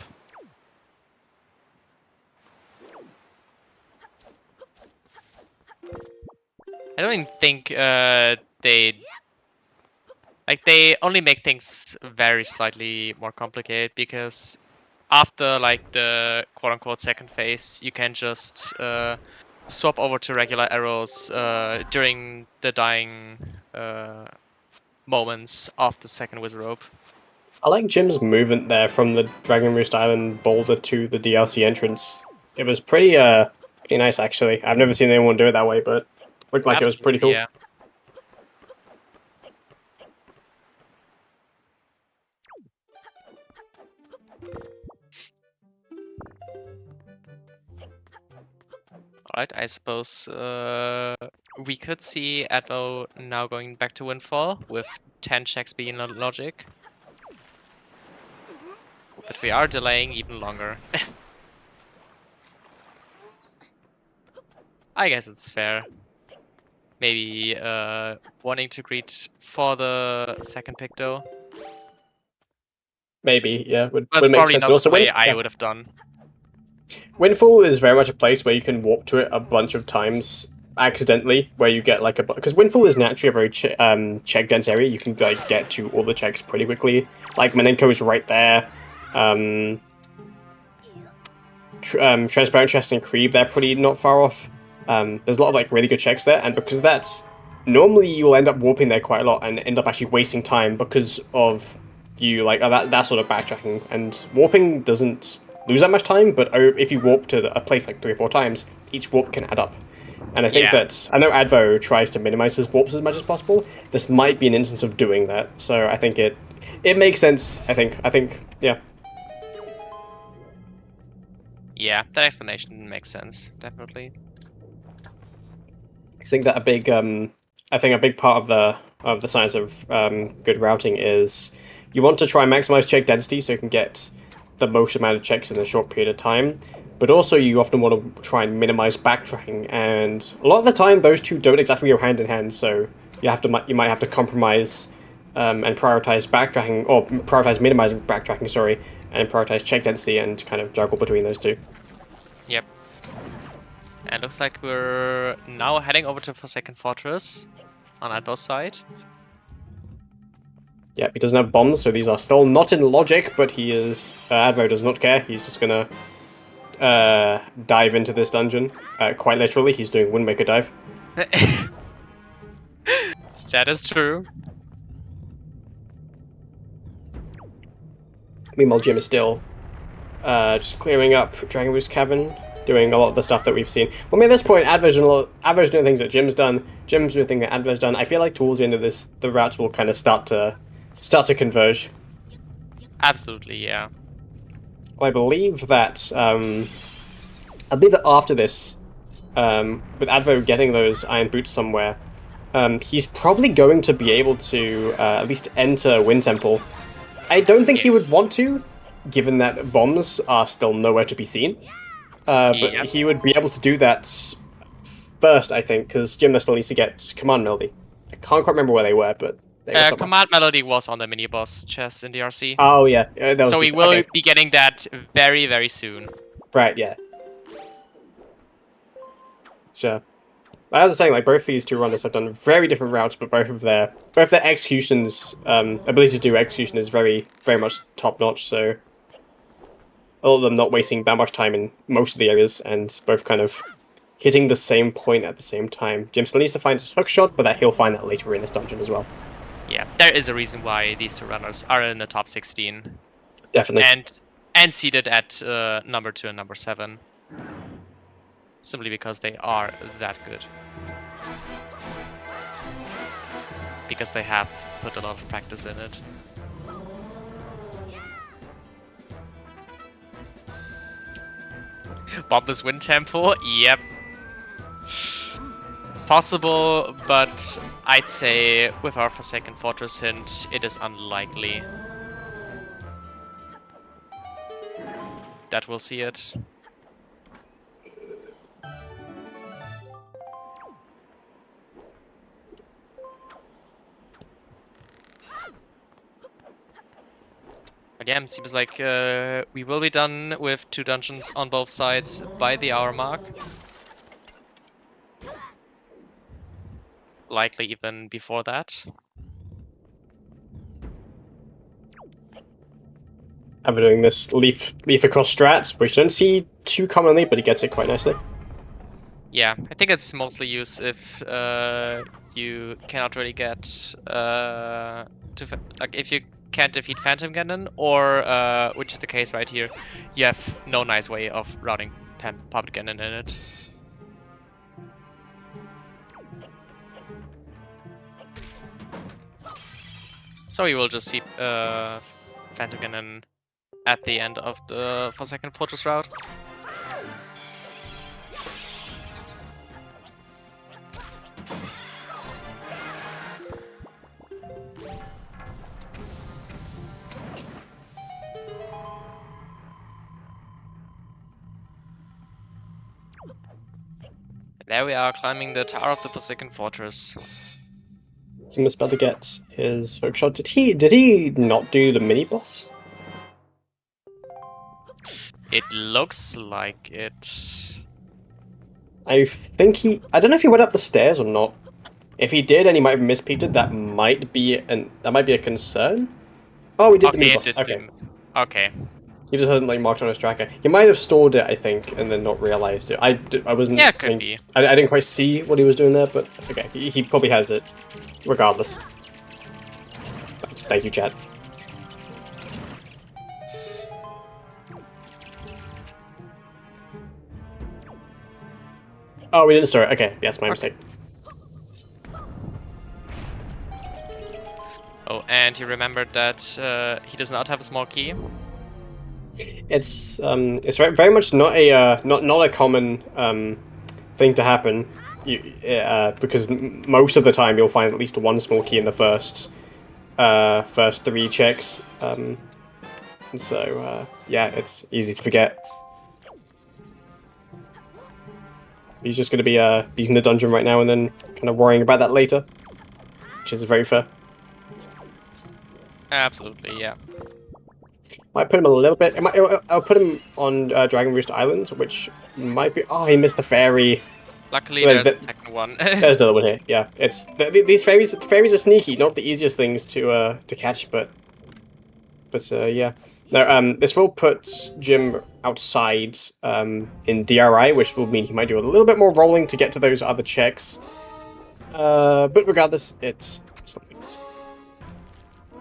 I don't even think they only make things very slightly more complicated, because after like the quote-unquote second phase, you can just swap over to regular arrows during the dying moments of the second wizard rope. I like Jim's movement there from the Dragon Roost Island boulder to the DLC entrance. It was pretty nice actually. I've never seen anyone do it that way, but looked like it was pretty Absolutely, cool. yeah. Alright, I suppose we could see Advo now going back to Windfall with 10 checks being logic. But we are delaying even longer. I guess it's fair. Maybe wanting to greet for the second pick though. Maybe, yeah, would That's make probably sense. not But also, the way I would have done. Windfall is very much a place where you can walk to it a bunch of times accidentally, where you get like because Windfall is naturally a very check dense area. You can like get to all the checks pretty quickly. Like Manenko is right there. Transparent Chest and Creep, they're pretty not far off. There's a lot of like really good checks there, and because that's normally you will end up warping there quite a lot and end up actually wasting time because of you like that sort of backtracking. And warping doesn't lose that much time, but if you warp to a place like 3 or 4 times, each warp can add up. And I think that I know Advo tries to minimize his warps as much as possible. This might be an instance of doing that, so I think it makes sense. I think yeah. Yeah, that explanation makes sense, definitely. I think that a big part of the science of good routing is you want to try and maximize check density so you can get the most amount of checks in a short period of time, but also you often want to try and minimize backtracking, and a lot of the time those two don't exactly go hand in hand. So you might have to compromise and prioritize backtracking, or prioritize minimizing backtracking, sorry, and prioritize check density and kind of juggle between those two. Yep. And looks like we're now heading over to Forsaken Fortress on Advo's side. Yeah, he doesn't have bombs, so these are still not in logic, but he is... Advo does not care. He's just gonna dive into this dungeon. Quite literally, he's doing Windmaker dive. That is true. Meanwhile, Jim is still just clearing up Dragon Roost Cavern, doing a lot of the stuff that we've seen. Well, I mean, at this point, Advo's doing things that Jim's done. Jim's doing things that Advo's done. I feel like towards the end of this, the routes will kind of start to converge. Absolutely, yeah. Well, I believe that after this, with Advo getting those iron boots somewhere, he's probably going to be able to at least enter Wind Temple. I don't think he would want to, given that bombs are still nowhere to be seen. But he would be able to do that first, I think, because Jim still needs to get Command Melody. I can't quite remember where they were, but they were somewhere. Command Melody was on the mini-boss chest in the RC. Oh, yeah. So we will be getting that very, very soon. Right, yeah. So, as I was saying, like, both these two runners have done very different routes, but both their executions, ability to do execution is very, very much top-notch, so all of them not wasting that much time in most of the areas, and both kind of hitting the same point at the same time. Jim still needs to find his hook shot, but that he'll find that later in this dungeon as well. Yeah, there is a reason why these two runners are in the top 16. Definitely. And seated at number 2 and number 7. Simply because they are that good. Because they have put a lot of practice in it. Bombus Wind Temple, yep. possible, but I'd say with our Forsaken Fortress hint, it is unlikely that we'll see it. But yeah, it seems like we will be done with 2 dungeons on both sides by the hour mark. Likely even before that. And we're doing this leaf across strats, which you don't see too commonly, but he gets it quite nicely. Yeah, I think it's mostly used if you cannot really get if you can't defeat Phantom Cannon, or which is the case right here, you have no nice way of routing Puppet Cannon in it. So you will just see Phantom Cannon at the end of the Forsaken Fortress route. There we are, climbing the tower of the Forsaken Fortress. Jim is about to get his hookshot. Did he not do the mini boss? It looks like it. I think I don't know if he went up the stairs or not. If he did and he might have mispeated, that might be a concern. Oh, we did the mini boss. Okay. Okay. He just hasn't marked on his tracker. He might have stored it, I think, and then not realized it. I wasn't. Yeah, could be. I didn't quite see what he was doing there, but okay, he probably has it, regardless. Thank you, chat. Oh, we didn't store it. Okay, yes, my mistake. Oh, and he remembered that he does not have a small key. It's very much not a common thing to happen. Because most of the time you'll find at least one small key in the first 3 checks. And so yeah, it's easy to forget. He's just going to be he's in the dungeon right now and then kind of worrying about that later, which is very fair. Absolutely, yeah. Might put him a little bit. I'll put him on Dragon Roost Island, which might be. Oh, he missed the fairy. Luckily, there's the second one. There's the other one here. Yeah, it's these fairies. Fairies are sneaky, not the easiest things to catch, but yeah. No, this will put Jim outside in DRI, which will mean he might do a little bit more rolling to get to those other checks. But regardless, it's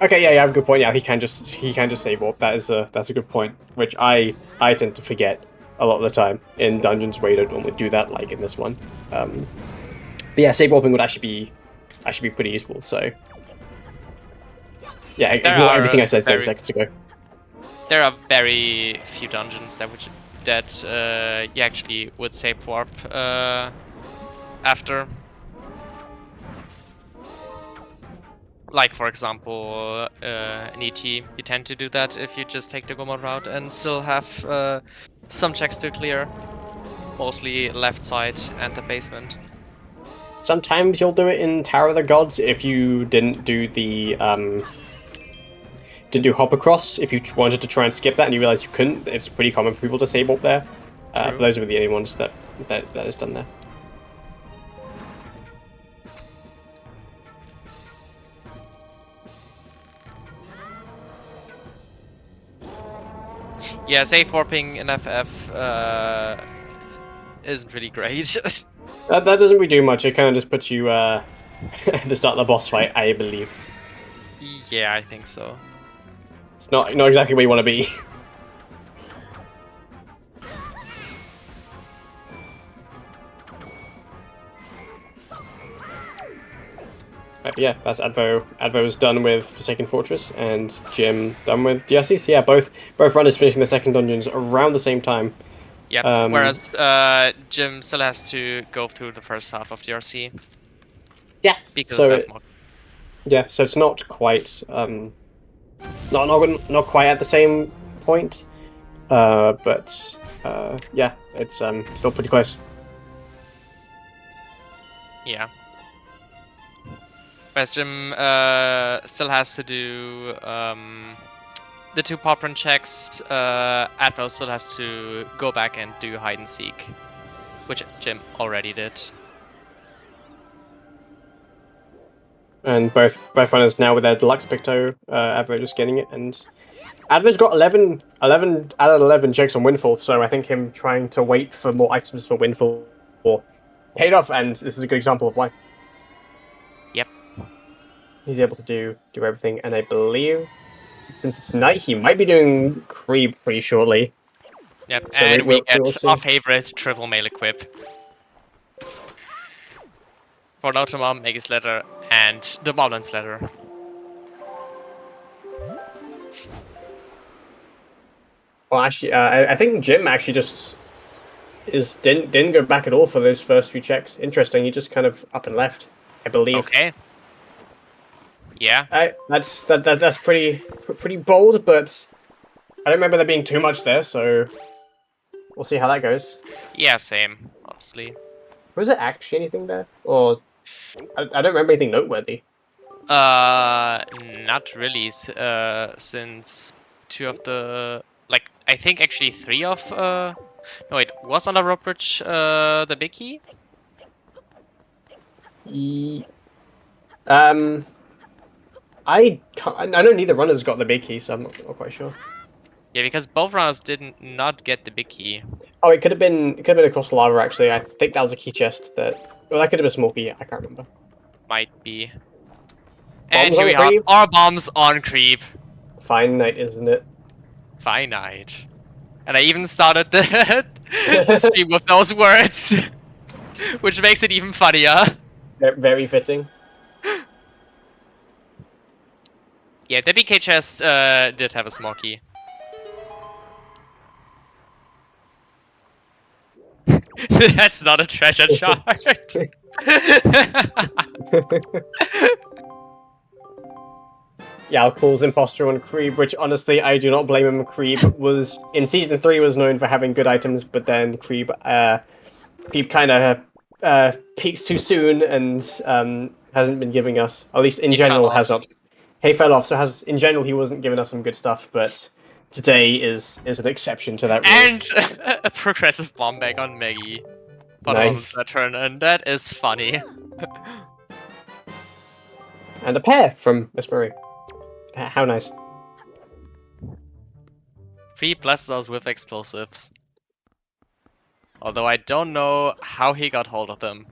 okay. Yeah, you have a good point. Yeah, he can just save warp. That's a good point, which I tend to forget a lot of the time in dungeons where you don't normally do that, like in this one. But yeah, save warping would actually be pretty useful. So yeah, ignore everything I said 30 seconds ago. There are very few dungeons that you actually would save warp after. Like, for example, an ET, you tend to do that if you just take the Gomod route and still have some checks to clear. Mostly left side and the basement. Sometimes you'll do it in Tower of the Gods if you didn't do the hop across. If you wanted to try and skip that and you realize you couldn't, it's pretty common for people to save up there. But those are the only ones that is done there. Yeah, safe warping in FF isn't really great. that doesn't really do much. It kind of just puts you at the start of the boss fight, I believe. Yeah, I think so. It's not exactly where you want to be. Yeah, that's Advo. Advo is done with Forsaken Fortress, and Jim done with DRC. So yeah, both runners finishing the second dungeons around the same time. Yep. Um, Whereas Jim still has to go through the first half of DRC Yeah. because So that's more. yeah, so it's not quite not quite at the same point, but yeah, it's still pretty close. Yeah. Whereas Jim still has to do the 2 pop run checks. Advo still has to go back and do hide and seek, which Jim already did. And both runners now with their deluxe Picto, Advo just getting it, and Advo's got 11 out of 11 checks on Windfall, so I think him trying to wait for more items for Windfall paid off, and this is a good example of why. Yep. He's able to do everything, and I believe since it's night, he might be doing Creep pretty shortly. Yep. So And we get we'll see. our favorite triple mail equip for Lautamon, Magus Letter, and the Moblins Letter. Well, actually, I think Jim actually just didn't go back at all for those first few checks. Interesting. He just kind of up and left, I believe. Okay. Yeah. That's pretty bold, but I don't remember there being too much there, so we'll see how that goes. Yeah, same, honestly. Was there actually anything there, or I don't remember anything noteworthy? Not really. Since 2 of the I think actually 3 of no wait, was on the rope bridge the big key? I know neither runner's got the big key, so I'm not quite sure. Yeah, because both runners didn't not get the big key. Oh, it could have been across the lava actually. I think that was a key chest that. Well, that could have been a small key. I can't remember. Might be. And Bombs here on we have creep. our bombs on creep. Fine night, isn't it? Finite. And I even started the stream with those words, which makes it even funnier. Very fitting. Yeah, the BK chest did have a small key. That's not a treasure chart. Yeah, calls imposter on Creeb, which honestly I do not blame him. Creeb was in season 3 was known for having good items, but then Creeb kind of peaks too soon and hasn't been giving us, at least in general, has not. He fell off, so in general he wasn't giving us some good stuff, but today is an exception to that rule. And a progressive bomb bag on Maggie. Nice. That turn, and that is funny. And a pair from Miss Murray. How nice. 3 blesses us with explosives. Although I don't know how he got hold of them.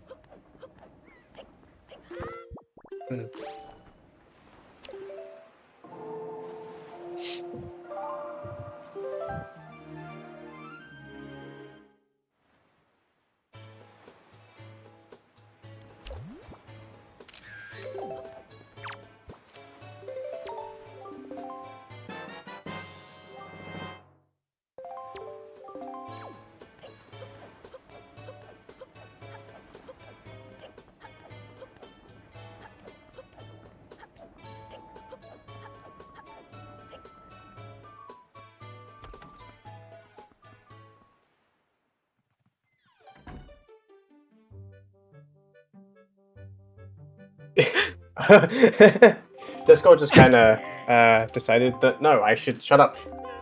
Discord just kind of decided that no, I should shut up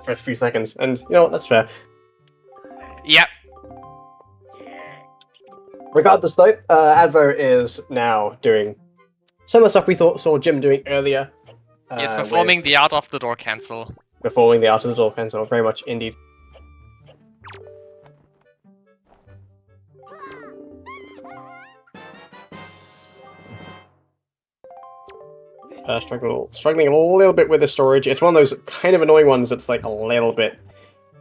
for a few seconds, and you know what, that's fair. Yep. Regardless though, Advo is now doing some of the stuff we saw Jim doing earlier. He's performing the art of the door cancel. Performing the art of the door cancel, very much indeed. Struggling a little bit with the storage. It's one of those kind of annoying ones that's like a little bit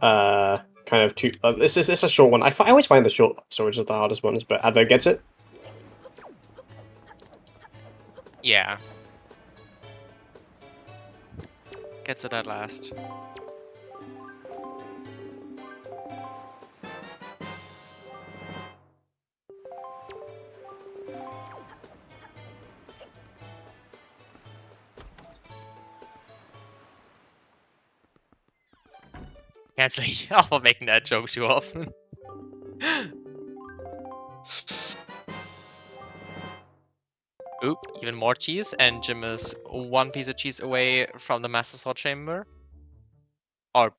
kind of too. This is a short one. I always find the short storage is the hardest ones, but Advo gets it. Yeah. Gets it at last. canceling off for making that joke too often. Oop, even more cheese, and Jim is one piece of cheese away from the Master Sword Chamber. Or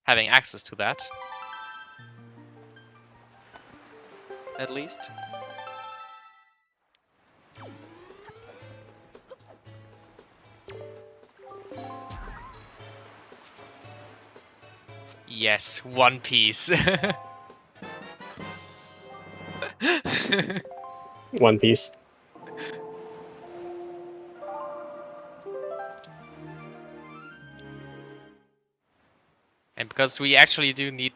having access to that. At least. Yes, one piece. One Piece. And because we actually do need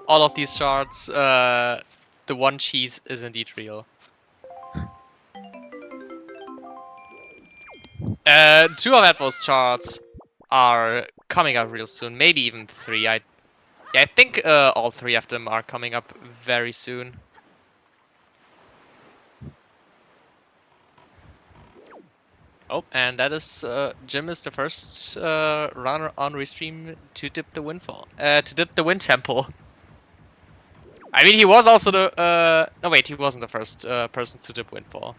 all of these shards, the one cheese is indeed real. Two of Atmo's shards are coming up real soon. Maybe even three. I think all three of them are coming up very soon. Oh, and that is Jim is the first runner on Restream to dip the windfall. To dip the wind temple. I mean, he was also the. No, wait, he wasn't the first person to dip windfall.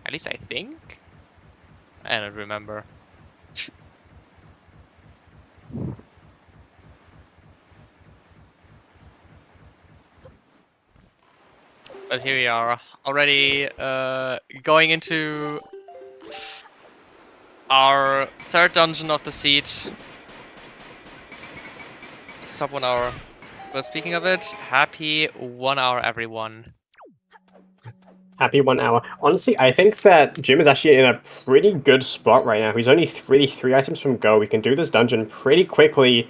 At least I think. I don't remember. But here we are, already going into our third dungeon of the seed. Sub 1 hour. But speaking of it, happy 1 hour, everyone. Happy 1 hour. Honestly, I think that Jim is actually in a pretty good spot right now. He's only three items from go. We can do this dungeon pretty quickly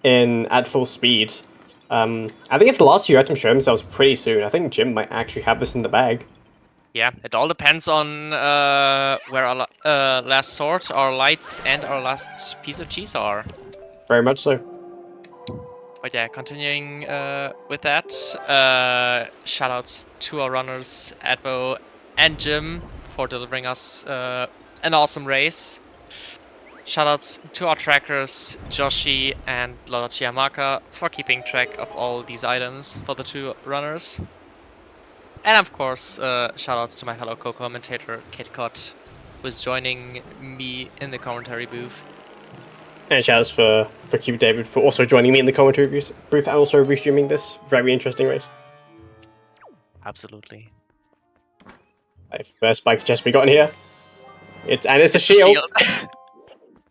at full speed. I think if the last few items show themselves pretty soon, I think Jim might actually have this in the bag. Yeah, it all depends on where our last sword, our lights, and our last piece of cheese are. Very much so. But yeah, continuing with that, shoutouts to our runners, Adbo and Jim, for delivering us an awesome race. Shoutouts to our trackers, Joshi and Lola Chiamaka, for keeping track of all these items for the two runners. And of course, shoutouts to my fellow co-commentator, KitCot, who is joining me in the commentary booth. And shoutouts for Q David for also joining me in the commentary booth and also restreaming this very interesting race. Absolutely. First bike chest we got in here. It's a shield.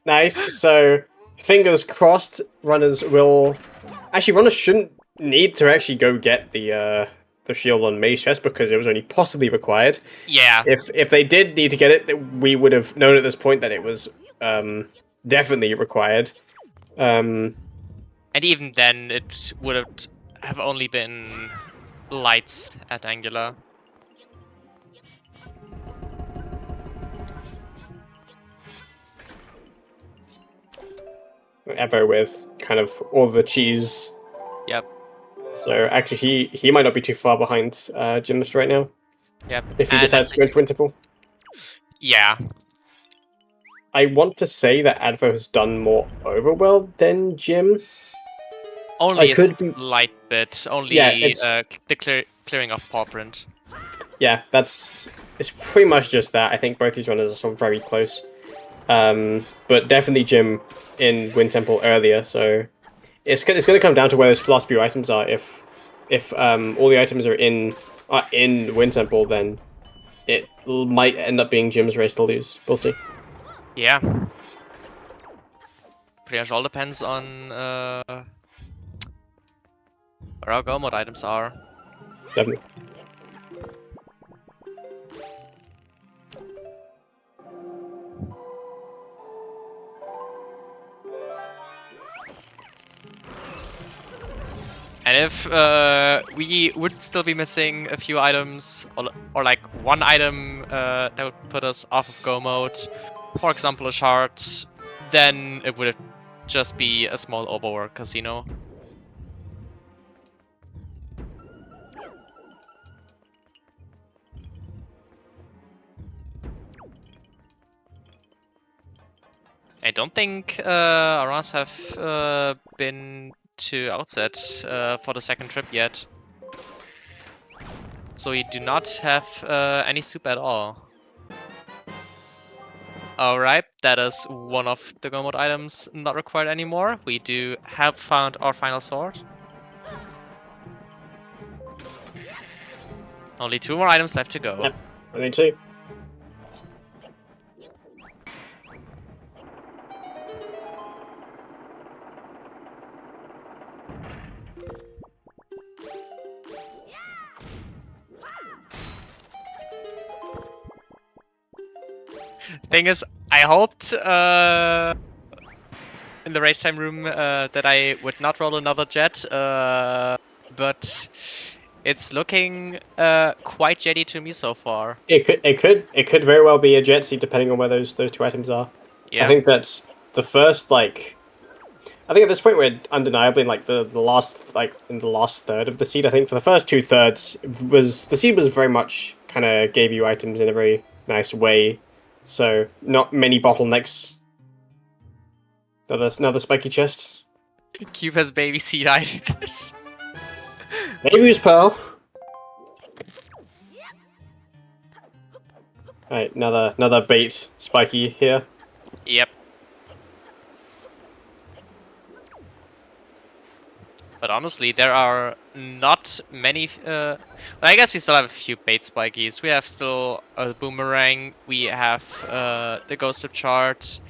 Nice. So fingers crossed. Runners shouldn't need to actually go get the shield on May's chest because it was only possibly required. Yeah. If they did need to get it, we would have known at this point that it was definitely required. And even then, it would have only been lights at Angular. Evo with kind of all the cheese. Yep. So actually, he might not be too far behind Gymnast right now. Yep. If he decides to go into Winterpool. Yeah. I want to say that Advo has done more Overworld than Jim. Only a slight bit. Only the clearing of paw print. Yeah, it's pretty much just that. I think both these runners are sort of very close. But definitely Jim in Wind Temple earlier, so it's going to come down to where those last few items are. If all the items are in Wind Temple, then it might end up being Jim's race to lose. We'll see. Yeah. Pretty much all depends on where our go mode items are. Definitely. And if we would still be missing a few items, or like one item that would put us off of go mode, for example a shard, then it would just be a small overworld casino. I don't think our runs have been to outset for the second trip yet. So we do not have any soup at all. Alright, that is one of the go mode items not required anymore. We do have found our final sword. Only 2 more items left to go. Yep, only 2. Thing is, I hoped in the race time room that I would not roll another jet, but it's looking quite jetty to me so far. It could very well be a jet seat depending on where those 2 items are. Yeah. I think that's the first I think at this point we're undeniably in the last in the last third of the seed. I think for the first 2/3 the seed was very much kind of gave you items in a very nice way, so not many bottlenecks. Another spiky chest. Cube has baby seed items. Baby's pearl. Alright, another bait spiky here. Yep. But honestly, there are not many. Well, I guess we still have a few bait spikies. We have still a boomerang. We have the ghost of chart,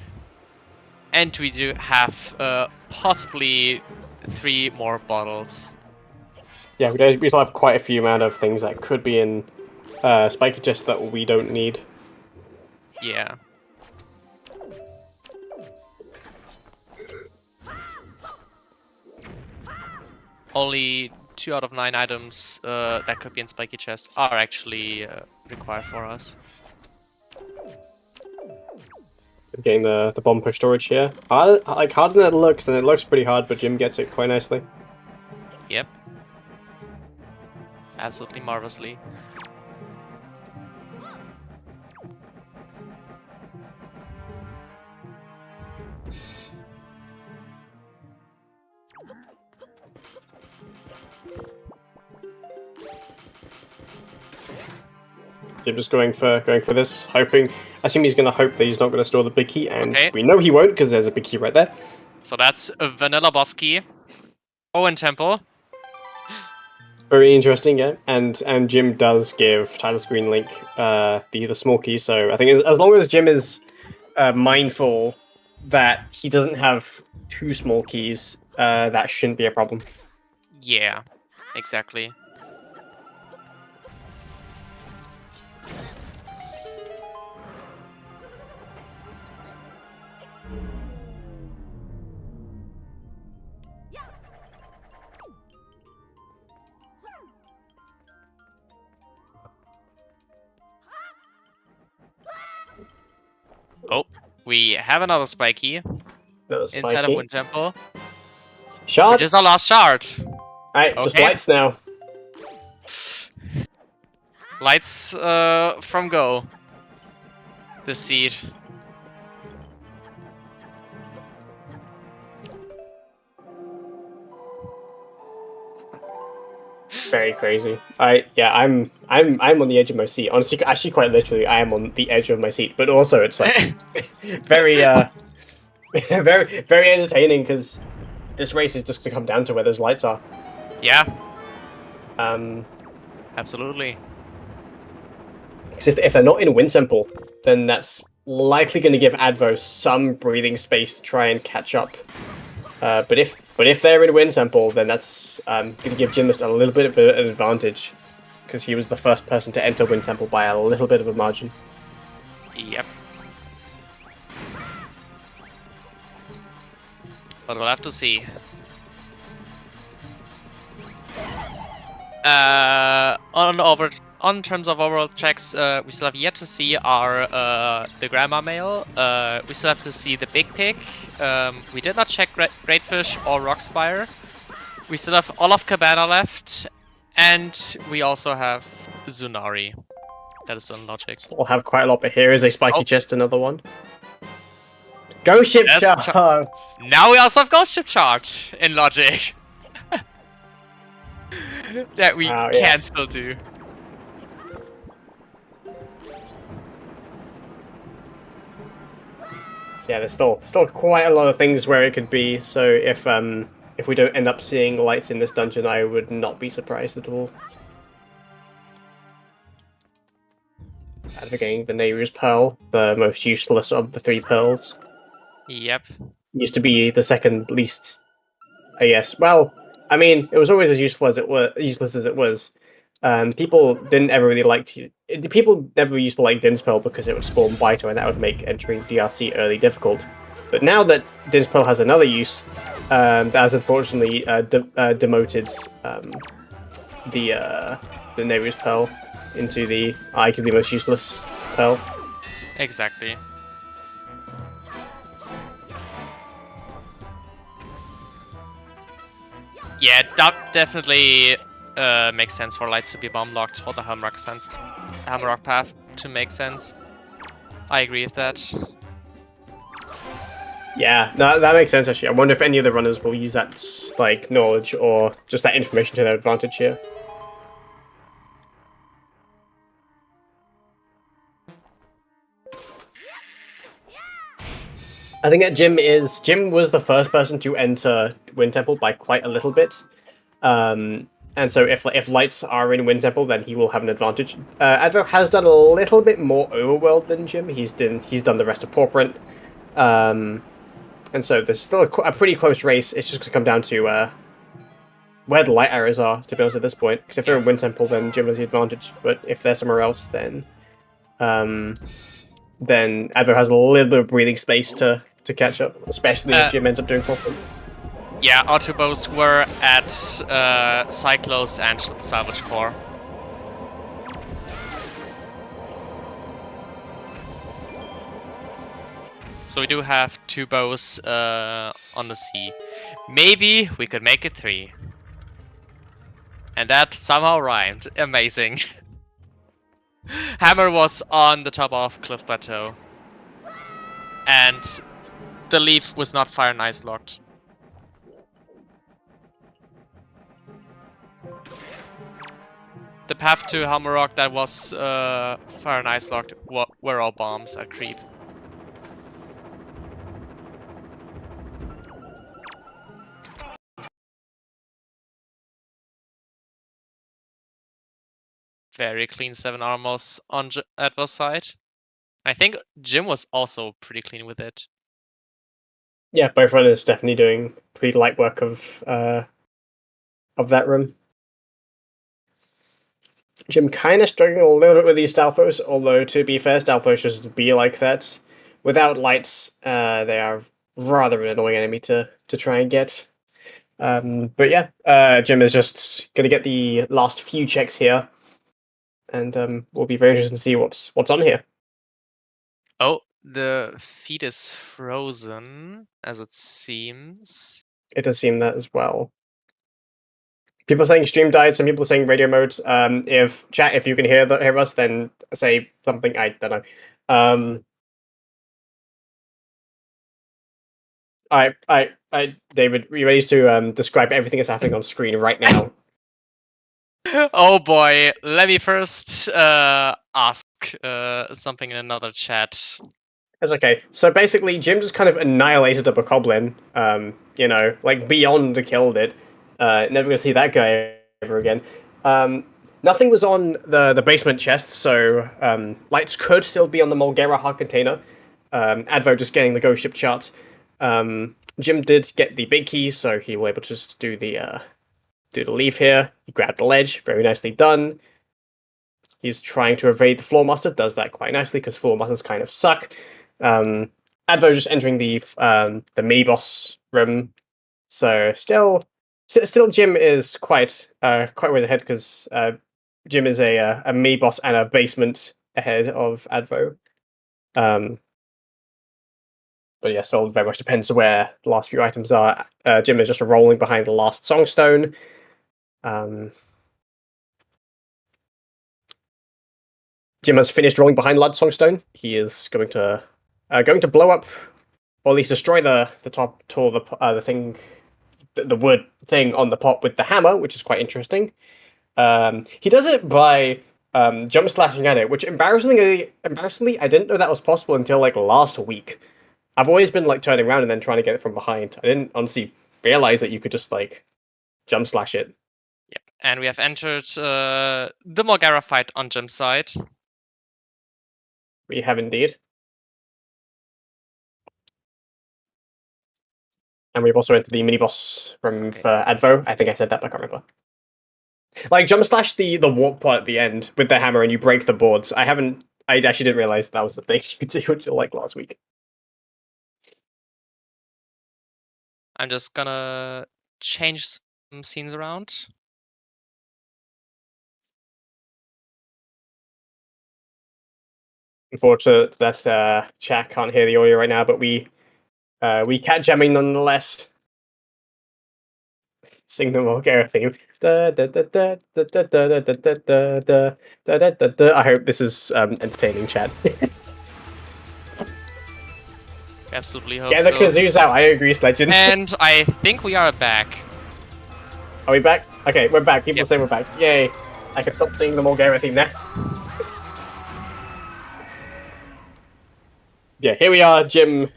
and we do have possibly 3 more bottles. Yeah, we still have quite a few amount of things that could be in spiky chest that we don't need. Yeah. Only 2 out of 9 items that could be in spiky chest are actually required for us. Getting the bomb push storage here. Harder than it looks, and it looks pretty hard, but Jim gets it quite nicely. Yep. Absolutely marvelously. Jim just going for this, hoping. I assume he's going to hope that he's not going to store the big key, and Okay. we know he won't because there's a big key right there. So that's a vanilla boss key. Owen Temple. Very interesting, yeah. And Jim does give title screen Link the small key, so I think as long as Jim is mindful that he doesn't have 2 small keys, that shouldn't be a problem. Yeah, exactly. Oh, we have another spiky inside of Wind Temple. Shard? Which is our last shard. Alright, just lights now. Lights from Go. The seed. Very crazy. I'm on the edge of my seat. Honestly, actually, quite literally, I am on the edge of my seat. But also, it's like very, very entertaining because this race is just to come down to where those lights are. Yeah. Um, Absolutely. Because if they're not in Wind Temple, then that's likely going to give Advo some breathing space to try and catch up. But if they're in Wind Temple, then that's going to give Gymnast a little bit of an advantage, because he was the first person to enter Wind Temple by a little bit of a margin. Yep. But we'll have to see. On terms of overall checks, we still have yet to see our the grandma mail. We still have to see the big pig. We did not check Greatfish or Rockspire. We still have all of Cabana left, and we also have Zunari. That is on logic. We'll have quite a lot, but here is a spiky chest, another one. Ghost ship Yes, chart. Now we also have Ghost Ship Chart in Logic. That we can still do. Yeah, there's still quite a lot of things where it could be. So if we don't end up seeing lights in this dungeon, I would not be surprised at all. Advocating the Nehru's Pearl, the most useless of the 3 pearls. Yep. Used to be the second least, I guess. Well, I mean, it was always as useless as it was. People didn't ever really like people never used to like Din's Pearl because it would spawn Biter and that would make entering DRC early difficult. But now that Din's Pearl has another use, that has unfortunately demoted the Nehru's Pearl into the arguably most useless pearl. Exactly. Yeah, that definitely makes sense for lights to be bomb locked, or the Hamrock path to make sense. I agree with that. Yeah, that makes sense actually. I wonder if any of the runners will use that like knowledge or just that information to their advantage here. I think that Jim was the first person to enter Wind Temple by quite a little bit. And so if lights are in Wind Temple, then he will have an advantage. Advo has done a little bit more overworld than Jim. He's done the rest of Pauperant. And so there's still a pretty close race. It's just going to come down to where the light arrows are, to be honest, at this point. Because if they're in Wind Temple, then Jim has the advantage. But if they're somewhere else, then Advo has a little bit of breathing space to catch up, especially if Jim ends up doing Pauperant. Yeah, our two bows were at Cyclos and Salvage Core. So we do have 2 bows on the sea. Maybe we could make it 3. And that somehow rhymed. Amazing. Hammer was on the top of Cliff Plateau. And the leaf was not fire and ice locked. The path to Hammerrock that was fire and ice locked were all bombs at creep. Very clean 7 armors on Advo's side. I think Jim was also pretty clean with it. Yeah, both runners definitely doing pretty light work of that room. Jim kind of struggling a little bit with these Stalfos, although to be fair, Stalfos just be like that. Without lights, they are rather an annoying enemy to try and get. But yeah, Jim is just going to get the last few checks here, and we'll be very interested to see what's on here. Oh, the feed is frozen, as it seems. It does seem that as well. People are saying stream died. Some people are saying radio mode. If you can hear us, then say something. I don't know. David, are you ready to describe everything that's happening on screen right now? Oh boy, let me first ask something in another chat. That's okay. So basically, Jim just kind of annihilated a bokoblin. Like beyond killed it. Never gonna see that guy ever again. Nothing was on the basement chest, so lights could still be on the Mulgera hard container. Advo just getting the ghost ship chart. Jim did get the big key, so he was able to just do the leaf here. He grabbed the ledge, very nicely done. He's trying to evade the floor master, does that quite nicely because floor masters kind of suck. Advo just entering the mini boss room, so still Jim is quite ways ahead because Jim is a mini boss and a basement ahead of Advo. But yeah, still very much depends where the last few items are. Jim is just rolling behind the last Songstone. Jim has finished rolling behind Lad Songstone. He is going to blow up or at least destroy the top tool, the thing, the wood thing on the pot with the hammer, which is quite interesting. He does it by jump slashing at it, which embarrassingly, I didn't know that was possible until like last week. I've always been like turning around and then trying to get it from behind. I didn't honestly realize that you could just like jump slash it. Yep, and we have entered the Morgara fight on Jim's side. We have indeed. And we've also entered the mini boss from Advo. I think I said that, but I can't remember. Like jump slash the warp part at the end with the hammer and you break the boards. I actually didn't realize that was the thing you could do until like last week. I'm just gonna change some scenes around. Unfortunately, that's chat can't hear the audio right now, but we cat jamming nonetheless. Sing the Morgara theme. I hope this is entertaining, chat. Absolutely hope Get the so. kazoos out. I agree, Legend. And I think we are back. Are we back? Okay, we're back. People say we're back. Yay! I can stop singing the Morgara theme now. Yeah, here we are, Jim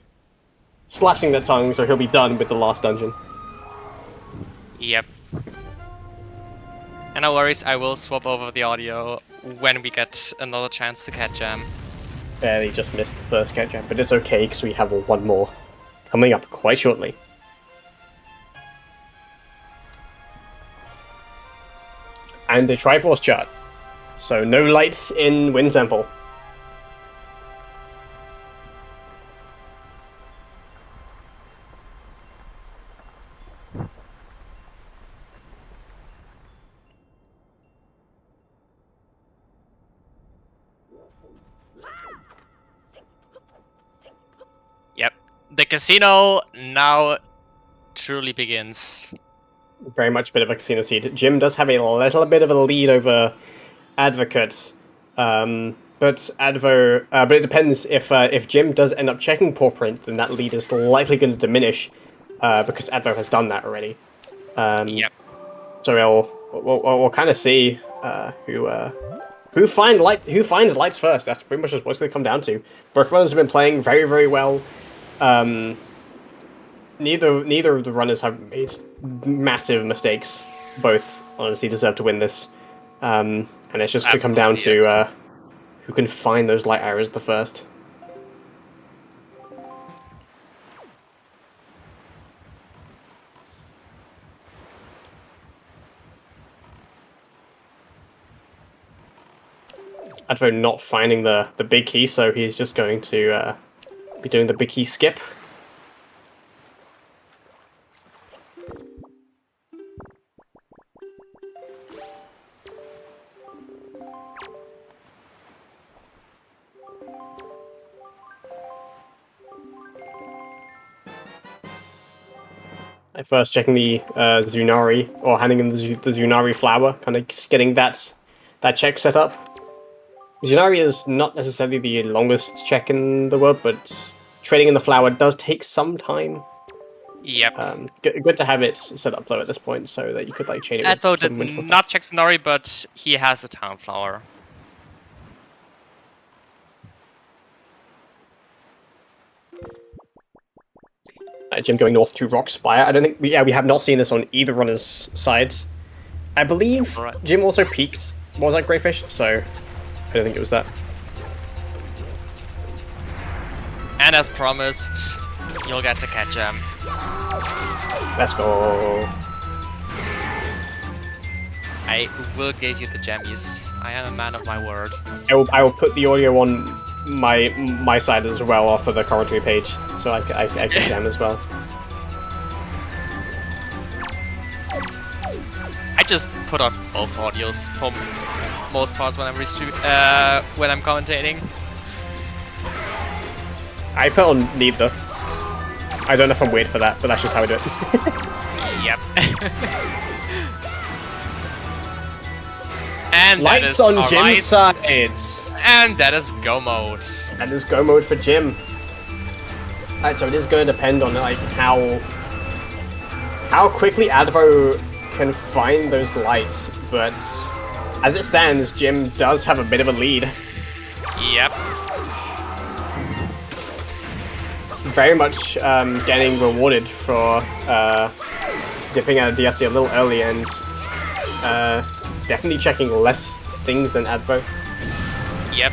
slashing the tongue, so he'll be done with the last dungeon. Yep. And no worries, I will swap over the audio when we get another chance to catch jam. Barely just missed the first cat jam, but it's okay because we have one more coming up quite shortly. And the Triforce chart. So no lights in Wind Temple. Yep. The casino now truly begins. Very much a bit of a casino seed. Jim does have a little bit of a lead over Advocate. But it depends if Jim does end up checking paw print, then that lead is likely going to diminish because Advo has done that already. Yep. So we'll kind of see who finds lights first. That's pretty much just what it's going to come down to. Both runners have been playing very, very well. Neither of the runners have made massive mistakes. Both honestly deserve to win this. And it's just going to come down to who can find those light arrows the first. Advo not finding the big key, so he's just going to be doing the big key skip. First checking the Zunari, or handing him the Zunari flower, kind of getting that check set up. Zunari is not necessarily the longest check in the world, but trading in the flower does take some time. Yep. Good to have it set up though at this point, so that you could like chain it. Advo did not check Sonori, but he has a town flower. Jim going north to Rock Spire. I don't think we have not seen this on either runner's sides. I believe Jim also peaked was that Greyfish, so I don't think it was that. And as promised, you'll get to catch him. Let's go. I will give you the jammies. I am a man of my word. I will put the audio on my side as well off of the commentary page, so I can jam as well. I just put on both audios for most parts when I'm when I'm commentating. I put on neither. I don't know if I'm weird for that, but that's just how I do it. Yep. And lights on Jim's sides. And that is go mode. That is go mode for Jim. Alright, so it is going to depend on like how quickly Advo can find those lights, but as it stands, Jim does have a bit of a lead. Yep. Very much getting rewarded for dipping out of DSC a little early and definitely checking less things than Advo. Yep.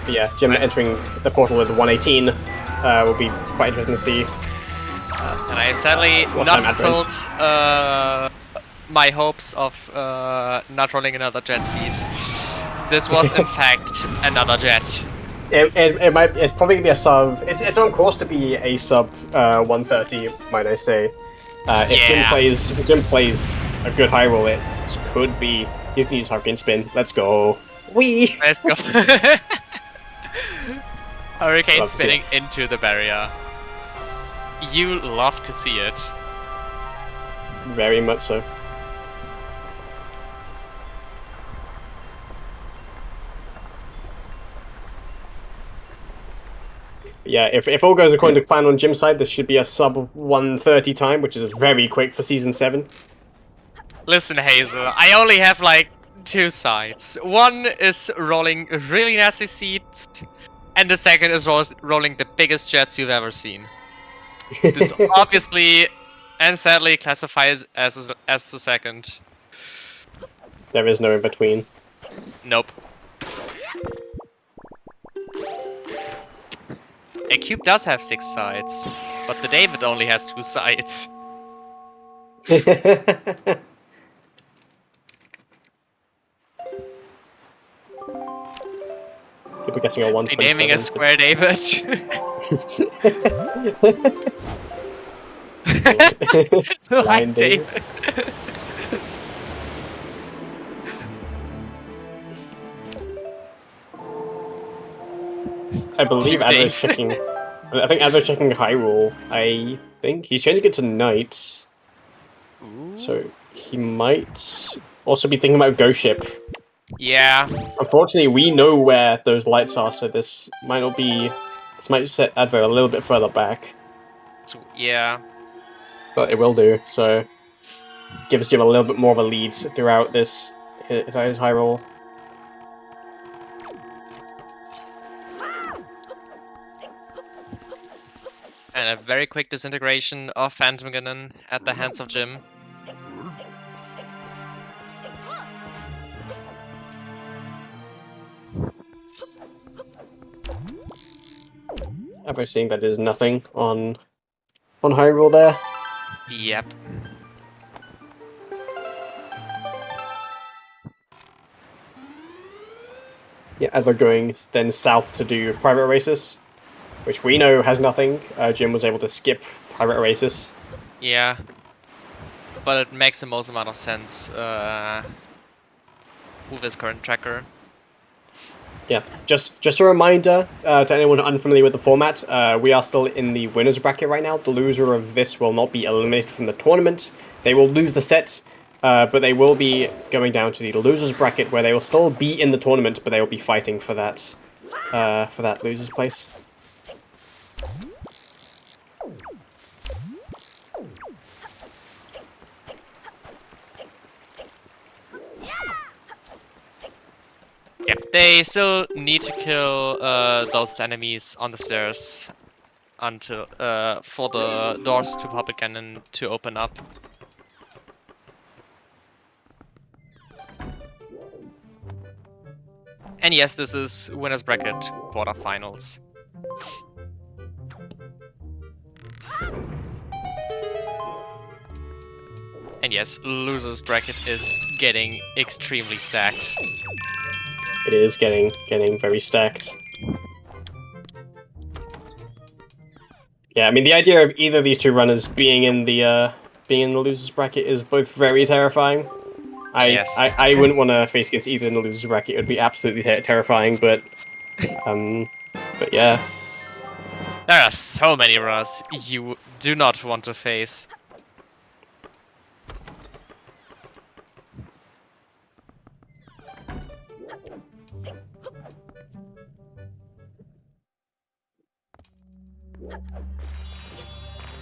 But yeah, Jim entering the portal with 118 will be quite interesting to see. And I sadly not fulfilled my hopes of not rolling another jet seed. This was in fact another jet. It's probably gonna be a sub. It's on course to be a sub 130, might I say. If Jim plays a good high roll, it could be. He's gonna use Hurricane Spin. Let's go. Wee. Let's go. Hurricane spinning into the barrier. You love to see it. Very much so. Yeah, if all goes according to plan on Jim's side, this should be a sub 130 time, which is very quick for Season 7. Listen, Hazel, I only have like 2 sides. One is rolling really nasty seeds, and the second is rolling the biggest jets you've ever seen. This obviously and sadly classifies as the second. There is no in between. Nope. A cube does have 6 sides, but the David only has 2 sides. People guessing a 127. Renaming a square David. Line David. I believe Advo's checking. I think Advo's checking high roll. I think he's changing it to knight. So he might also be thinking about Ghost Ship. Yeah. Unfortunately, we know where those lights are, so this might not be. This might set Advo a little bit further back. Yeah. But it will do. So gives Jim a little bit more of a lead throughout this his high roll. And a very quick disintegration of Phantom Cannon at the hands of Jim. Ever seeing that is nothing on high roll there. Yep. Yeah, Advo going then south to do private races, which we know has nothing. Jim was able to skip private races. Yeah. But it makes the most amount of sense with his current tracker. Yeah, just a reminder to anyone unfamiliar with the format, we are still in the winners bracket right now. The loser of this will not be eliminated from the tournament. They will lose the set, but they will be going down to the losers bracket where they will still be in the tournament, but they will be fighting for that losers place. Yeah, they still need to kill those enemies on the stairs until for the doors to Puppet Cannon to open up. And yes, this is winners bracket quarterfinals. And yes, losers bracket is getting extremely stacked. It is getting very stacked. Yeah, I mean the idea of either of these two runners being in the losers bracket is both very terrifying. I wouldn't want to face against either in the losers bracket. It would be absolutely terrifying, but yeah. There are so many runners you do not want to face.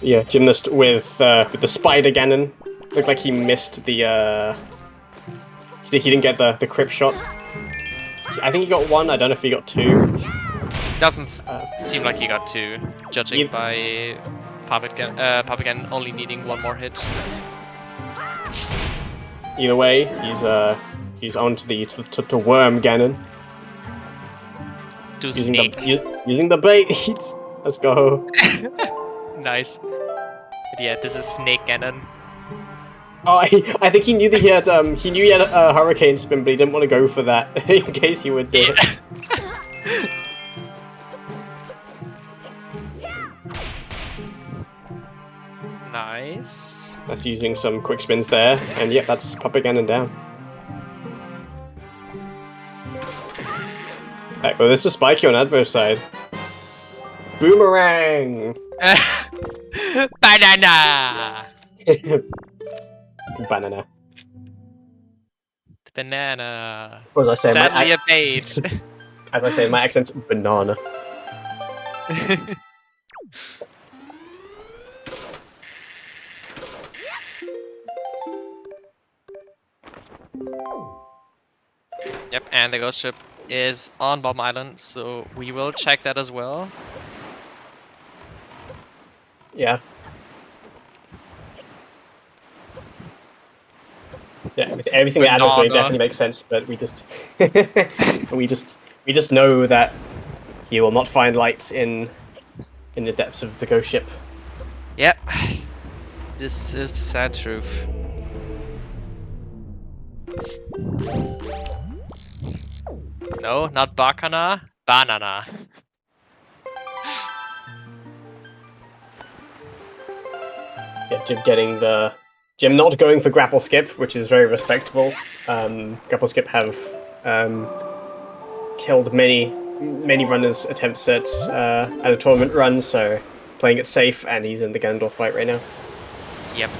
Yeah, gymnast with the spider Ganon. Looked like he missed the. He didn't get the crip shot. I think he got one. I don't know if he got two. Doesn't seem like he got two, judging Yep. by Papagan only needing one more hit. Either way, he's on to the to worm Ganon. To Using snake. using the bait. Let's go. Nice. But yeah, this is Snake Ganon. Oh, I think he knew that he had a hurricane spin, but he didn't want to go for that in case he would do it. Nice. That's using some quick spins there, and yep, that's Papa Ganon down. Right, well, this is spiky on adverse side. Boomerang! Banana! Banana. Banana. What was I saying? Sadly a bait. As I say in my accent, banana. Yep, and the ghost ship is on Bomb Island, so we will check that as well. Yeah. Yeah, with everything that Adam's doing definitely makes sense, but we just we just know that he will not find light in the depths of the ghost ship. Yep. This is the sad truth. No, not Bacana, banana. Yeah, Jim not going for grapple skip, which is very respectable. Grapple skip have killed many runners' attempts at a tournament run, so playing it safe, and he's in the Ganondorf fight right now. Yep.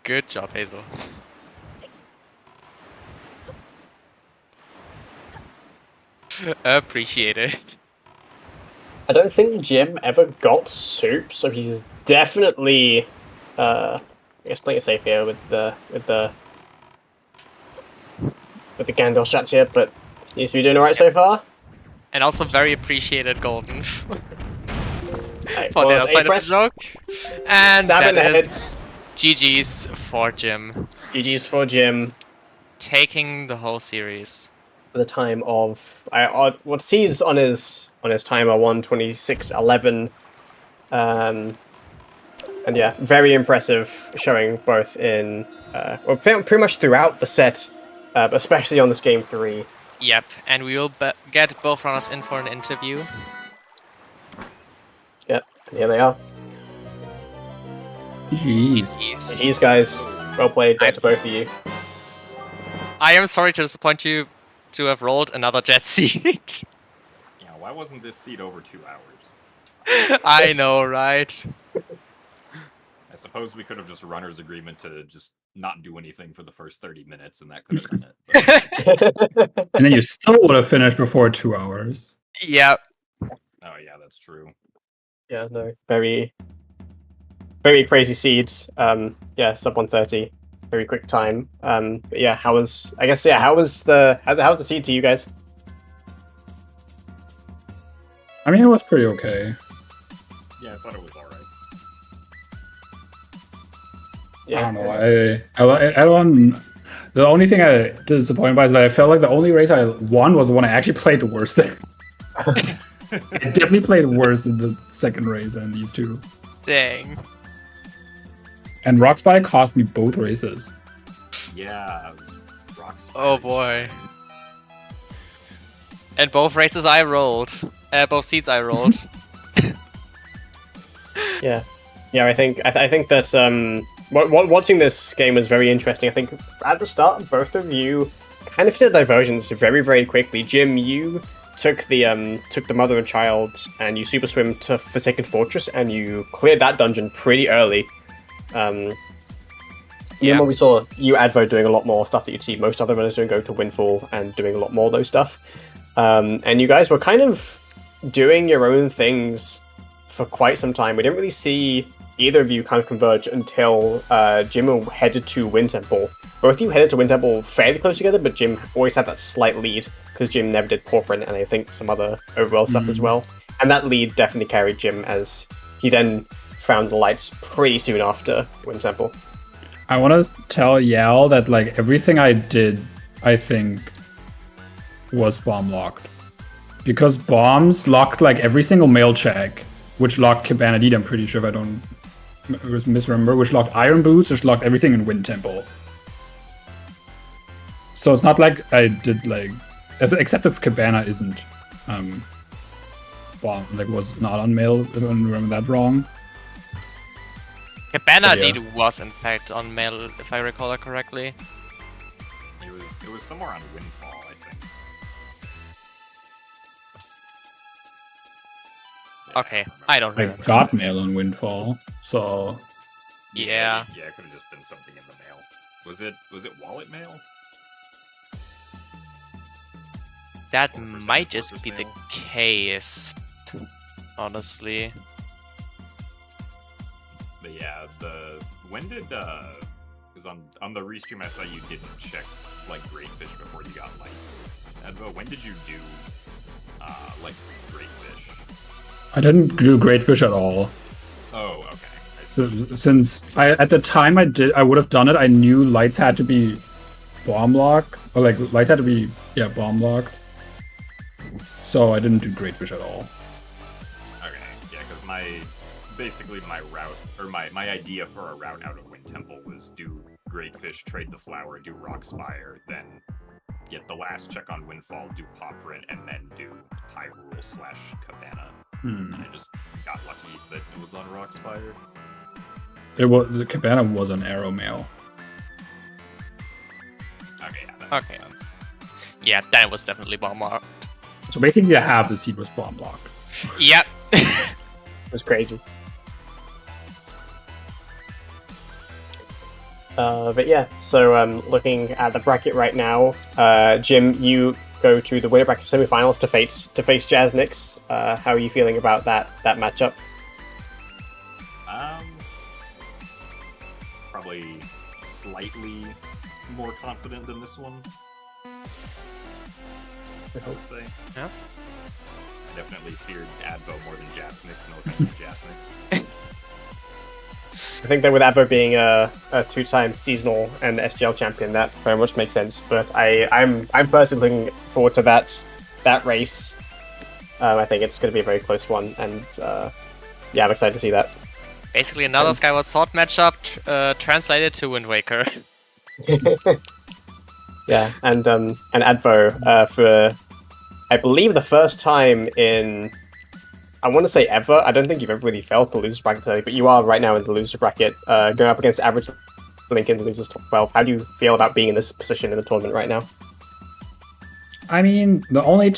Good job, Hazel. Appreciate it. I don't think Jim ever got soup, so he's definitely I guess playing it safe here with the Gandalf shots here, but seems to be doing alright so far. And also very appreciated Golden Right, for the other side of the joke. And stab in the that head. is GG's for Jim. GG's for Jim. Taking the whole series. For the time of what sees on his timer 1:26:11, and yeah, very impressive showing both in well, pretty much throughout the set, but especially on this game 3. Yep, and we will get both runners in for an interview. Yep, and here they are. Jeez. GG's, guys. Well played to both of you. I am sorry to disappoint you to have rolled another jet seat. Yeah, why wasn't this seat over 2 hours? I know, right? I suppose we could have just runner's agreement to just not do anything for the first 30 minutes, and that could have been it. But... And then you still would have finished before 2 hours. Yep. Oh yeah, that's true. Yeah, no, very crazy seeds. Yeah, sub 130, very quick time. But yeah, how was the seed to you guys? I mean, it was pretty okay. Yeah, I thought it was alright. Yeah, I don't know. I don't. The only thing I disappointed by is that I felt like the only race I won was the one I actually played the worst in. I definitely played worse in the second race than these two. Dang. And Rock Spike cost me both races. Yeah, rocks. Oh boy. And both races I rolled. Both seats I rolled. Yeah. I think that watching this game was very interesting. I think at the start, both of you kind of hit diversions very, very quickly. Jim, you took the mother and child, and you super swim to Forsaken Fortress, and you cleared that dungeon pretty early. Even when we saw you, Advo, doing a lot more stuff that you'd see most other runners doing, go to Windfall and doing a lot more of those stuff. And you guys were kind of doing your own things for quite some time. We didn't really see either of you kind of converge until Jim headed to Wind Temple. Both of you headed to Wind Temple fairly close together, but Jim always had that slight lead because Jim never did Pauperant and I think some other overworld stuff as well. And that lead definitely carried Jim as he then found the lights pretty soon after Wind Temple. I want to tell Yal that like everything I did, I think, was bomb locked. Because bombs locked like every single mail check, which locked Cabana Deed, I'm pretty sure if I don't misremember, which locked Iron Boots, which locked everything in Wind Temple. So it's not like I did like, except if Cabana isn't bomb, like was not on mail, if I remember that wrong. Cabana Deed was in fact on mail, if I recall it correctly. It was somewhere on Windfall, I think. Yeah, Okay, I don't I remember. got mail on Windfall, so Yeah. Yeah, it could have just been something in the mail. Was it wallet mail? That Or for some might just purpose be the mail? case, honestly. But yeah, when did because on the restream I saw you didn't check like Great Fish before you got lights. Advo, when did you do like Great Fish? I didn't do Great Fish at all. Oh, okay. So since at the time I would have done it, I knew lights had to be bomb lock, or like lights had to be bomb locked. So I didn't do Great Fish at all. Okay, yeah, because basically my route, or my idea for a route out of Wind Temple was do Great Fish, trade the flower, do Rock Spire, then get the last check on Windfall, do Pauperant, and then do Hyrule/Cabana. And I just got lucky that it was on Rock Spire. The Cabana was an arrow mail. Okay, yeah, that Okay. makes sense. Yeah, that was definitely bomb marked. So basically, half the seed was bomb locked. Yep. It was crazy. But yeah, so looking at the bracket right now, Jim, you go to the winner bracket semifinals to face Jazz Nix. How are you feeling about that matchup? Probably slightly more confident than this one, I would say. Yeah. I definitely feared Advo more than Jasmix, no offense to Jasmix. I think that with Advo being a two-time seasonal and SGL champion, that very much makes sense. But I'm personally looking forward to that race. I think it's going to be a very close one, and yeah, I'm excited to see that. Basically another Skyward Sword matchup translated to Wind Waker. Yeah, and Advo for I believe the first time in I want to say ever. I don't think you've ever really failed the losers bracket today, but you are right now in the loser bracket, going up against Average Link in the losers top 12. How do you feel about being in this position in the tournament right now? I mean, the only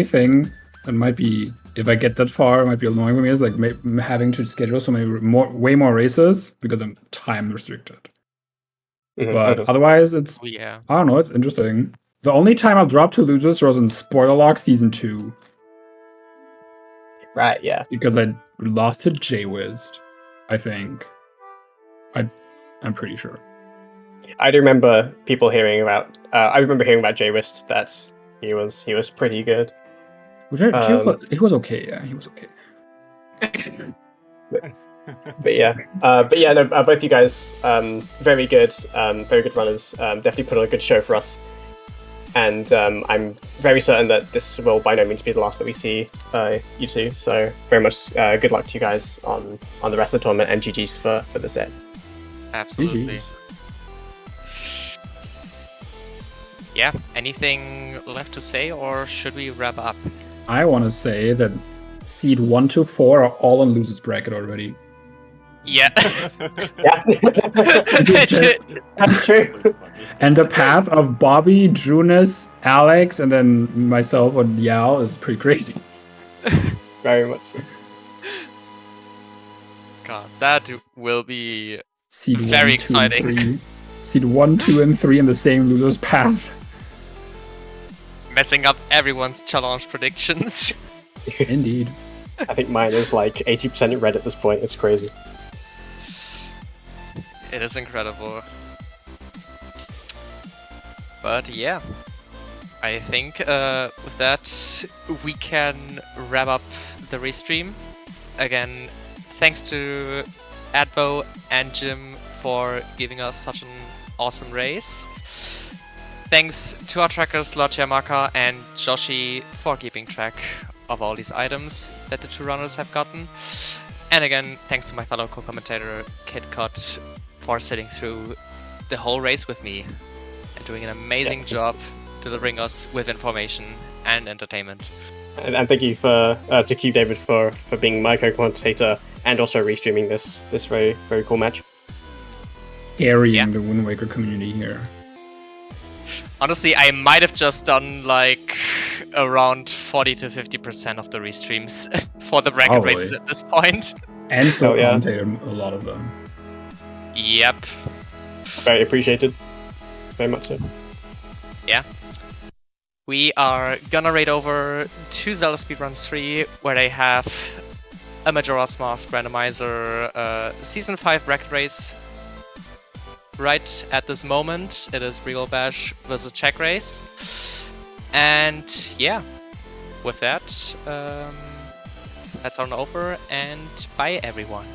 thing that might be, if I get that far, might be annoying for me is like having to schedule so many way more races because I'm time restricted. But otherwise, it's Yeah. I don't know. It's interesting. The only time I'll drop to losers was in Spoiler Lock Season 2. Right, yeah. Because I lost to J-Wiz, I think. I'm pretty sure. I do remember people hearing about. I remember hearing about J-Wist. That he was pretty good. He was okay. Yeah, he was okay. But yeah, no, both you guys, very good runners. Definitely put on a good show for us. And I'm very certain that this will by no means be the last that we see you two. So very much good luck to you guys on the rest of the tournament, and GG's for the set. Absolutely. GG's. Yeah, anything left to say, or should we wrap up? I want to say that seed 1 to 4 are all on losers bracket already. Yeah. Yeah, that's true. And the path of Bobby, Drunas, Alex, and then myself on Yao is pretty crazy. Very much so. God, that will be Seed very 1, 2, and exciting. 3. Seed 1, 2, and 3 in the same loser's path. Messing up everyone's challenge predictions. Indeed. I think mine is like 80% red at this point. It's crazy. It is incredible. But yeah, I think with that we can wrap up the restream. Again, thanks to Adbo and Jim for giving us such an awesome race. Thanks to our trackers Lottia Maka and Joshi for keeping track of all these items that the two runners have gotten. And again, thanks to my fellow co-commentator KitCut for sitting through the whole race with me and doing an amazing job delivering us with information and entertainment. And thank you to Q David for being my co-commentator and also restreaming this very, very cool match. Carrying the Wind Waker community here. Honestly, I might have just done like around 40 to 50% of the restreams for the bracket Probably. races at this point. And still yeah. commentated a lot of them. Yep. Very appreciated. Very much so. Yeah. We are gonna raid over to ZeldaSpeedRuns 3, where they have a Majora's Mask Randomizer Season 5 bracket race. Right at this moment, it is Regal Bash versus Czech Race. And yeah, with that, that's on over, and bye everyone.